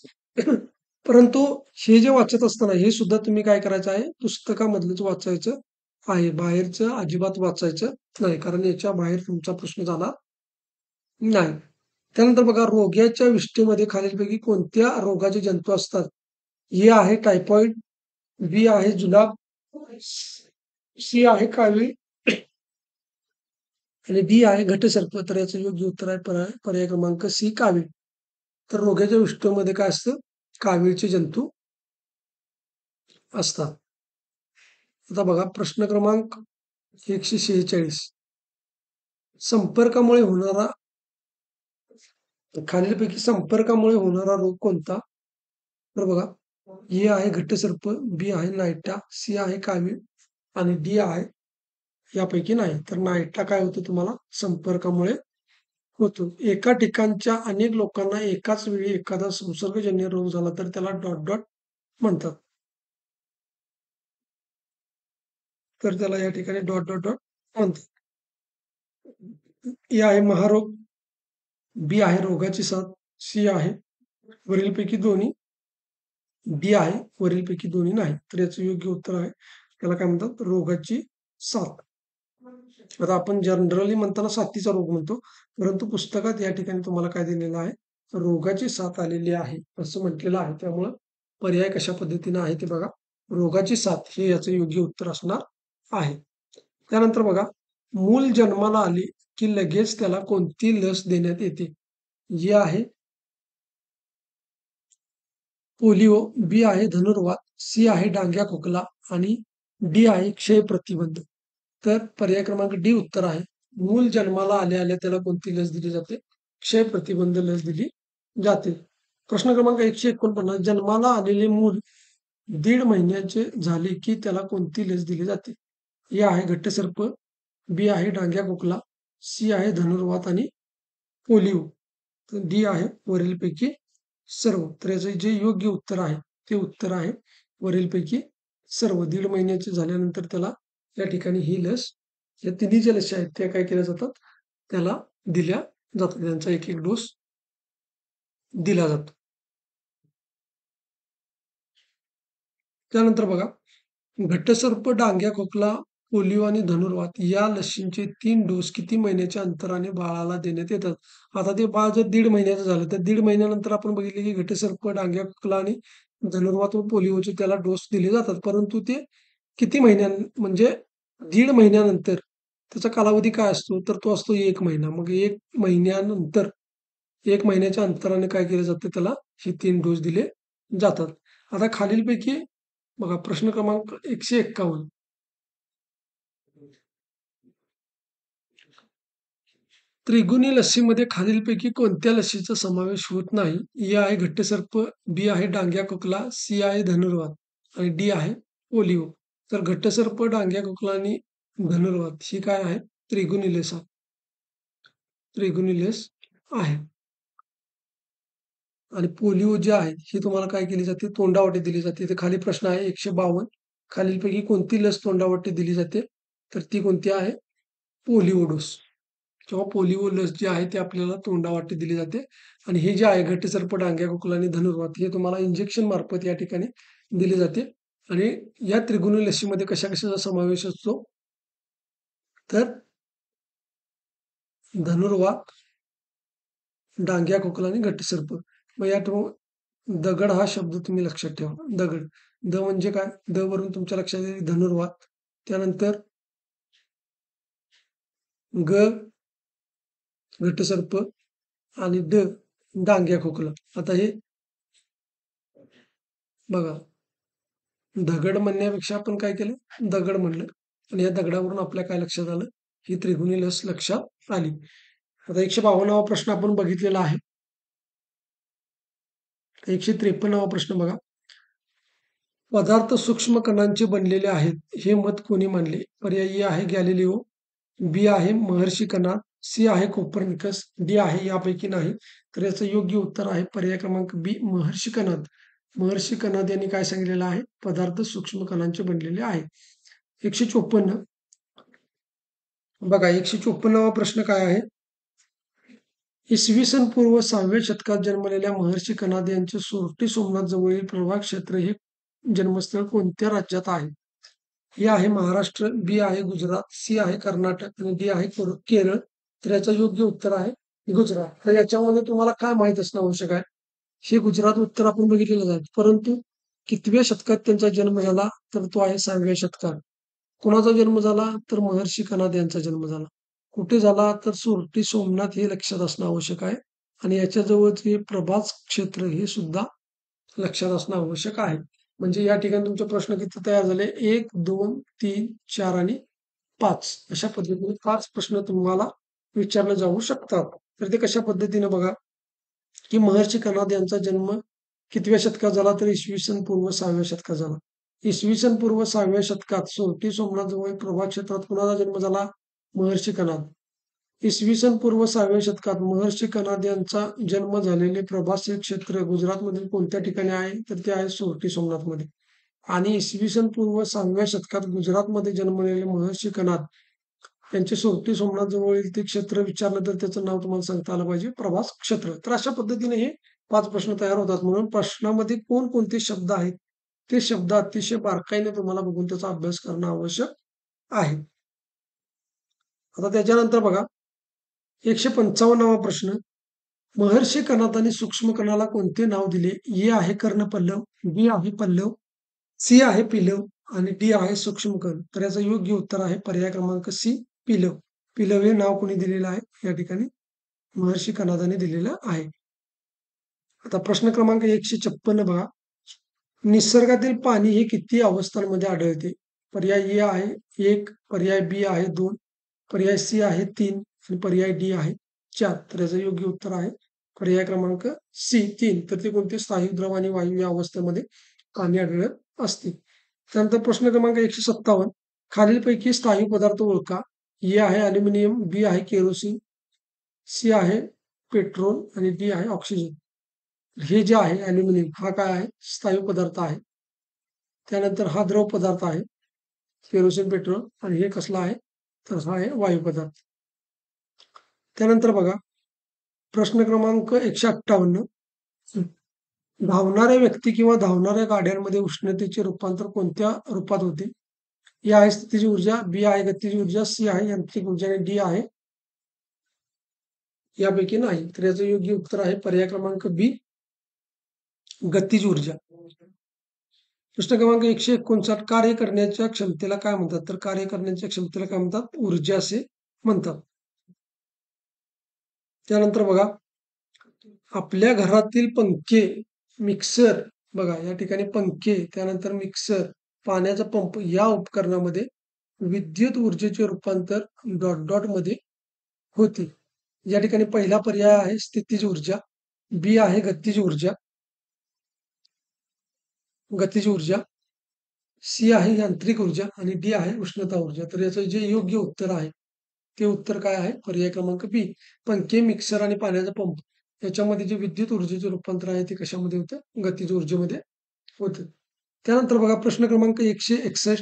परंतु हे जे वाचत असताना हे सुद्धा तुम्ही काय करायचं आहे, पुस्तकामधलंच वाचायचं आहे. बाहेरचं अजिबात वाचायचं नाही. कारण याच्या बाहेर तुमचा प्रश्न जाणार नाही. त्यानंतर बघा रोग्याच्या विष्ठेमध्ये खालीलपैकी कोणत्या रोगाचे जंतू असतात? ए आहे टायफॉइड, बी आहे जुलाब, सी आहे कावीळ आणि डी आहे घटसर्प. तर याचं योग्य उत्तर आहे पर्याय क्रमांक सी कावीळ. तर रोग्याच्या विष्ठेमध्ये काय असतं? कावीळचे जंतू असतात. आता बघा प्रश्न क्रमांक 146. संपर्कामुळे होणारा खालीलपैकी संपर्कामुळे होणारा रोग कोणता? तर बघा ए आहे घटसर्प, बी आहे नायटा, सी आहे कावीळ आणि डी आहे यापैकी नाही. तर नायटा काय होतं तुम्हाला संपर्कामुळे होतो. एका ठिकाणच्या अनेक लोकांना एकाच वेळी एखादा संसर्गजन्य रोग झाला तर त्याला डॉट डॉट म्हणतात. तर त्याला या ठिकाणी डॉट डॉट डॉट म्हणतात. ए आहे महारोग, बी आहे रोगाची साथ, सी आहे वरीलपैकी दोन्ही, डी आहे वरीलपैकी दोन्ही नाही. तर याचं योग्य उत्तर आहे त्याला काय म्हणतात रोगाची साथ. आता आपण जनरली म्हणताना साथीचा रोग म्हणतो, परंतु पुस्तकात या ठिकाणी तुम्हाला काय दिलेलं आहे? रोगाची साथ आलेली आहे असं म्हटलेलं आहे. त्यामुळं पर्याय कशा पद्धतीने आहे ते बघा. रोगाची साथ हे याचं योग्य उत्तर असणार आहे. त्यानंतर बघा, मूल जन्माला आले की लगेच त्याला कोणती लस देण्यात येते? जी आहे पोलिओ, बी आहे धनुर्वात, सी आहे डांग्या खोकला आणि डी आहे क्षय प्रतिबंध. तर पर्याय क्रमांक डी उत्तर आहे. मूल जन्माला आल्या आल्या त्याला कोणती लस दिली जाते? क्षय प्रतिबंध लस दिली जाते. प्रश्न क्रमांक 149. जन्माला आलेले मूल 1.5 महिन्याचे झाले की त्याला कोणती लस दिली जाते? ए आहे घटसर्प, बी आहे डांग्या खोकला, सी आहे धनुर्वात आणि पोलिओ. तर डी आहे वरीलपैकी सर्व. तर याचं जे योग्य उत्तर आहे ते उत्तर आहे वरीलपैकी सर्व. 1.5 महिन्याचे झाल्यानंतर त्याला या ठिकाणी ही लस या तिन्ही ज्या लसी आहेत त्या काय केल्या जातात? त्याला दिल्या जातात. त्यांचा एक एक डोस दिला जातो. त्यानंतर बघा घटसर्प, डांग्या खोकला, पोलिओ आणि धनुर्वात या लशींचे 3 डोस किती महिन्याच्या अंतराने बाळाला देण्यात येतात? आता ते बाळ जर 1.5 महिन्याचं झालं तर 1.5 महिन्यानंतर आपण बघितले की घटसर्प, डांग्या खोकला आणि धनुर्वात व पोलिओचे त्याला डोस दिले जातात. परंतु ते किती म्हणजे 1.5 महिन्यानंतर त्याचा कालावधी काय असतो? तर तो असतो 1 महिना. मग 1 महिन्यानंतर 1 महिन्याच्या अंतराने काय केलं जातं त्याला हे 3 डोस दिले जातात. आता खालीलपैकी बघा प्रश्न क्रमांक 151. त्रिगुणी लसीमध्ये खालीलपैकी कोणत्या लसीचा समावेश होत नाही? ए आहे घटसर्प, बी आहे डांग्या खोकला, सी आहे धनुर्वात आणि डी आहे पोलिओ. तर घटसर्प, डांग्या खोकला आणि धनुर्वात ही काय आहे? त्रिगुणी लस आहे. त्रिगुणी लस आहे. आणि पोलिओ जे आहे, ही तुम्हाला काय केली जाते? तोंडावाटे दिली जाते. इथे खाली प्रश्न आहे 152. खालीलपैकी कोणती लस तोंडावाटे दिली जाते? तर ती कोणती आहे? पोलिओ डोस किंवा पोलिओ लस जी आहे ती आपल्याला तोंडावाटे दिली जाते. आणि हे जे आहे घटसर्प, डांग्या खोकला आणि धनुर्वात हे तुम्हाला इंजेक्शन मार्फत या ठिकाणी दिले जाते. आणि या त्रिगुणी लसीमध्ये कशा-कशाचा समावेश असतो? तर धनुर्वात, डांग्या खोकला आणि घटसर्प. मग यात दगड हा शब्द तुम्ही लक्षात ठेवा. दगड. द म्हणजे काय? द वरून तुमच्या लक्षात येईल धनुर्वात. त्यानंतर ग घटसर्प आणि डांग्या खोकला. आता हे बघा दगड म्हणण्यापेक्षा आपण काय केलं? दगड म्हणलं आणि या दगडावरून आपल्या काय लक्षात आलं? ही त्रिगुणी लस लक्षात आली. आता 152वा प्रश्न आपण बघितलेला आहे. 153वा प्रश्न बघा. पदार्थ सूक्ष्म कणांचे बनलेले आहेत, हे मत कोणी मांडले? पर्याय ए आहे गॅलिलिओ, बी आहे महर्षी कणाद, सी आहे कोपर्निकस, डी आहे यापैकी नाही. तर याचं योग्य उत्तर आहे पर्याय क्रमांक बी महर्षी कणाद. महर्षी कणाद यांनी काय सांगितलेलं आहे? पदार्थ सूक्ष्म कणांचे बनलेले आहे. 154 बघा 154वा प्रश्न काय आहे? इसवी सन पूर्व 6व्या शतकात जन्मलेल्या महर्षी कनाद यांचे सोरटी सोमनाथ जवळील प्रभाग क्षेत्र हे जन्मस्थळ कोणत्या राज्यात आहे? ए आहे महाराष्ट्र, बी आहे गुजरात, सी आहे कर्नाटक आणि डी आहे केरळ. तर याचं योग्य उत्तर आहे गुजरात. तर याच्यामध्ये तुम्हाला काय माहित असणं आवश्यक आहे? हे गुजरात उत्तर आपण बघितलेलं आहे. परंतु कितव्या शतकात त्यांचा जन्म झाला? तर तो आहे 6व्या शतकात. कोणाचा जन्म झाला? तर महर्षी कनाद यांचा जन्म झाला. कुठे झाला? तर सोरटी सोमनाथ हे लक्षात असणं आवश्यक आहे. आणि याच्याजवळचे प्रभास क्षेत्र हे सुद्धा लक्षात असणं आवश्यक आहे. म्हणजे या ठिकाणी तुमचे प्रश्न किती तयार झाले? 1, 2, 3, 4 आणि 5 अशा पद्धतीने 5 प्रश्न तुम्हाला विचारले जाऊ शकतात. तर ते कशा पद्धतीने बघा, की महर्षी कनाद यांचा जन्म कितव्या शतकात झाला? तर इसवी सन पूर्व 6व्या शतकात झाला. इसवी सन पूर्व 6व्या शतकात सोरटी सोमनाथ जवळ प्रभाग क्षेत्रात कुणाचा जन्म झाला? महर्षी कनाद. इसवी सन पूर्व 6व्या शतकात महर्षी कनाद यांचा जन्म झालेले प्रभास हे क्षेत्र गुजरातमधील कोणत्या ठिकाणी आहे? तर ते आहे सोरटी सोमनाथमध्ये. आणि इसवी सन पूर्व 6व्या शतकात गुजरातमध्ये जन्मलेले महर्षी कनाद यांचे सोरटी सोमनाथ जवळील ते क्षेत्र विचारलं तर त्याचं नाव तुम्हाला सांगता आलं पाहिजे, प्रभास क्षेत्र. तर अशा पद्धतीने हे 5 प्रश्न तयार होतात. म्हणून प्रश्नामध्ये कोणकोणते शब्द आहेत, ते शब्द अतिशय बारकाईने तुम्हाला बघून त्याचा अभ्यास करणं आवश्यक आहे. आता त्याच्यानंतर बघा 155वा प्रश्न. महर्षी कनादांनी सूक्ष्म कणाला कोणते नाव दिले? ए आहे कर्णपल्लव, बी आहे पल्लव, सी आहे पिलव आणि डी आहे सूक्ष्मकण. तर याचं योग्य उत्तर आहे पर्याय क्रमांक सी, पिलव. पिलव हे नाव कोणी दिलेलं आहे? या ठिकाणी महर्षी कनादाने दिलेलं आहे. आता प्रश्न क्रमांक 156 बघा. निसर्गातील पाणी हे किती अवस्थांमध्ये आढळते? पर्याय ए आहे 1, पर्याय बी आहे 2, पर्याय सी आहे 3 आणि पर्याय डी आहे 4. तर याचं योग्य उत्तर आहे पर्याय क्रमांक सी 3. तर ते कोणते? स्थायू, द्रव आणि वायू या अवस्थेमध्ये पाणी आढळत असते. त्यानंतर प्रश्न क्रमांक 157. खालीलपैकी स्थायू पदार्थ ओळखा. ए आहे अल्युमिनियम, बी आहे केरोसिन, सी आहे पेट्रोल आणि डी आहे ऑक्सिजन. हे जे आहे अल्युमिनियम हा काय आहे? स्थायू पदार्थ आहे. त्यानंतर हा द्रव पदार्थ आहे केरोसिन, पेट्रोल आणि हे कसला आहे? तर हा आहे वायू पदार्थ. त्यानंतर बघा प्रश्न क्रमांक 158. धावणाऱ्या व्यक्ती किंवा धावणाऱ्या गाड्यांमध्ये उष्णतेचे रूपांतर कोणत्या रूपात होते? ए आहे स्थितीज ऊर्जा, बी आहे गतिज ऊर्जा, सी आहे यांत्रिक ऊर्जा आणि डी आहे यापैकी नाही. तर याचं योग्य उत्तर आहे पर्याय क्रमांक बी, गतिज ऊर्जा. प्रश्न क्रमांक 159. कार्य करण्याच्या क्षमतेला काय म्हणतात? तर कार्य करण्याच्या क्षमतेला काय म्हणतात? ऊर्जा असे म्हणतात. त्यानंतर बघा आपल्या घरातील पंखे, मिक्सर बघा या ठिकाणी पंखे, त्यानंतर मिक्सर, पाण्याचा पंप या उपकरणामध्ये विद्युत ऊर्जेचे रूपांतर डॉट डॉट मध्ये होते. या ठिकाणी पहिला पर्याय आहे स्थितीज ऊर्जा, बी आहे गतिज ऊर्जा, सी आहे यांत्रिक ऊर्जा आणि डी आहे उष्णता ऊर्जा. तर याचं जे योग्य उत्तर आहे ते उत्तर काय आहे? पर्याय क्रमांक बी. पंखे, मिक्सर आणि पाण्याचा पंप याच्यामध्ये जे विद्युत ऊर्जेचे रूपांतर आहे ते कशामध्ये होतं? गतिज ऊर्जेमध्ये होतं. त्यानंतर बघा प्रश्न क्रमांक 161.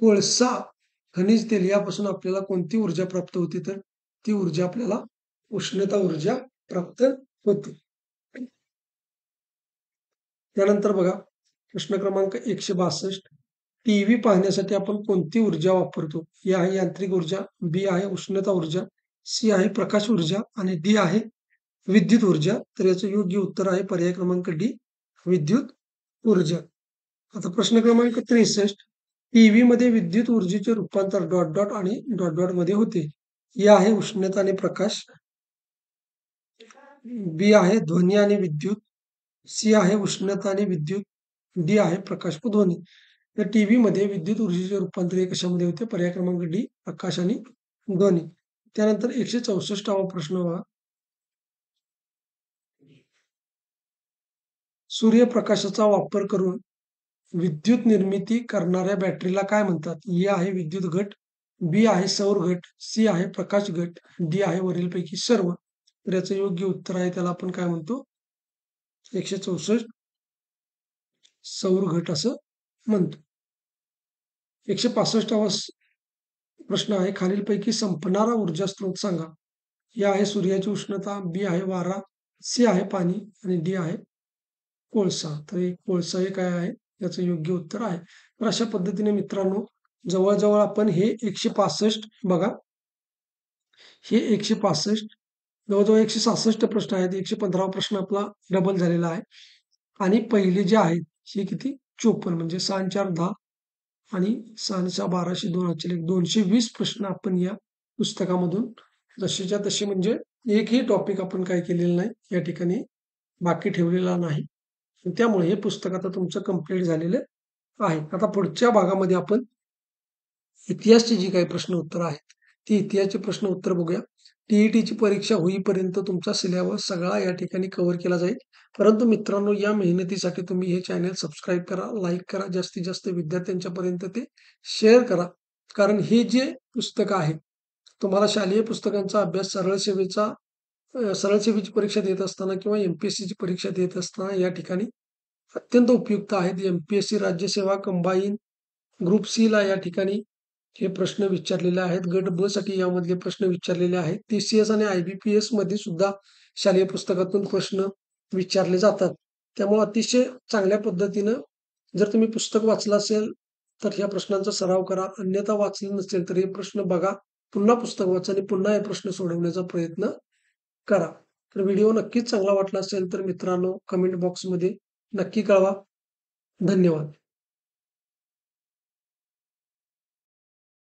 कोळसा, खनिज तेल यापासून आपल्याला कोणती ऊर्जा प्राप्त होते? तर ती ऊर्जा आपल्याला उष्णता ऊर्जा प्राप्त होते. त्यानंतर बघा प्रश्न क्रमांक 162. टीव्ही पाहण्यासाठी आपण कोणती ऊर्जा वापरतो? ए आहे यांत्रिक ऊर्जा, बी आहे उष्णता ऊर्जा, सी आहे प्रकाश ऊर्जा आणि डी आहे विद्युत ऊर्जा. तर याचं योग्य उत्तर आहे पर्याय क्रमांक डी, विद्युत ऊर्जा. आता प्रश्न क्रमांक 63. टीव्ही मध्ये विद्युत ऊर्जेचे रूपांतर डॉट डॉट आणि डॉट डॉट मध्ये होते. ए आहे उष्णता आणि प्रकाश, बी आहे ध्वनी आणि विद्युत, सी आहे उष्णता आणि विद्युत, डी आहे प्रकाश व ध्वनी. तर टीव्ही मध्ये विद्युत ऊर्जेचे रूपांतर हे कशामध्ये होते? पर्याय क्रमांक डी, प्रकाश आणि ध्वनी. त्यानंतर 164वा प्रश्न बघा. सूर्यप्रकाशाचा वापर करून विद्युत निर्मिती करणाऱ्या बॅटरीला काय म्हणतात? ए आहे विद्युत घट, बी आहे सौर घट, सी आहे प्रकाश घट, डी आहे वरीलपैकी सर्व. तर याचं योग्य उत्तर आहे त्याला आपण काय म्हणतो? 164 सौर घट असं म्हणतो. 165वा प्रश्न आहे खालीलपैकी संपणारा ऊर्जा स्रोत सांगा. ए आहे सूर्याची उष्णता, बी आहे वारा, सी आहे पाणी आणि डी आहे कोळसा. तर हे कोळसा हे काय आहे? याचं योग्य उत्तर आहे. तर अशा पद्धतीने मित्रांनो जवळ-जवळ आपण हे 165 बघा, हे 165 जवळ-जवळ 166 प्रश्न आहेत. 115वा प्रश्न आपला डबल झालेला आहे. आणि पहिले जे आहेत हे किती 54 म्हणजे 6 आणि 4 10 आणि 6 आणि 6 1200 2 हातचे लेख 220 प्रश्न आपण या पुस्तकामधून जसेच्या तसे म्हणजे एकही टॉपिक आपण काय केलेलं नाही या ठिकाणी बाकी ठेवलेला नाही. त्यामुळे हे पुस्तक आता तुमचं कंप्लीट झालेलं आहे. आता पुढच्या भागामध्ये आपण इतिहासची जी काही प्रश्न उत्तर आहेत, ती इतिहासचे प्रश्न उत्तर बघूया. टी-ई-टीची परीक्षा होईपर्यंत तुमचा सिलेबस सगळा या ठिकाणी कव्हर केला जाईल. परंतु मित्रांनो, या मेहनतीसाठी तुम्ही हे चॅनल सबस्क्राईब करा, लाईक करा, जास्तीत जास्त विद्यार्थ्यांच्यापर्यंत ते शेअर करा. कारण हे जे पुस्तकं आहेत, तुम्हाला शालेय पुस्तकांचा अभ्यास सरळ सेवेची परीक्षा देत असताना किंवा एम-पी-एस-सीची परीक्षा देत असताना या ठिकाणी अत्यंत उपयुक्त आहेत. एम-पी-एस-सी राज्यसेवा कंबाईन ग्रुप सीला या ठिकाणी हे प्रश्न विचारलेले आहेत. गट ब साठी यामधले प्रश्न विचारलेले आहेत. टी-सी-एस आणि आय-बी-पी-एस मध्ये सुद्धा शालेय पुस्तकातून प्रश्न विचारले जातात. त्यामुळे अतिशय चांगल्या पद्धतीनं जर तुम्ही पुस्तक वाचलं असेल, तर ह्या प्रश्नांचा सराव करा. अन्यथा वाचलं नसेल, तर हे प्रश्न बघा. पुन्हा पुस्तक वाचा आणि पुन्हा हे प्रश्न सोडवण्याचा प्रयत्न करा. तर व्हिडिओ नक्कीच चांगला वाटला असेल, तर मित्रांनो कमेंट बॉक्समध्ये नक्की कळवा. धन्यवाद.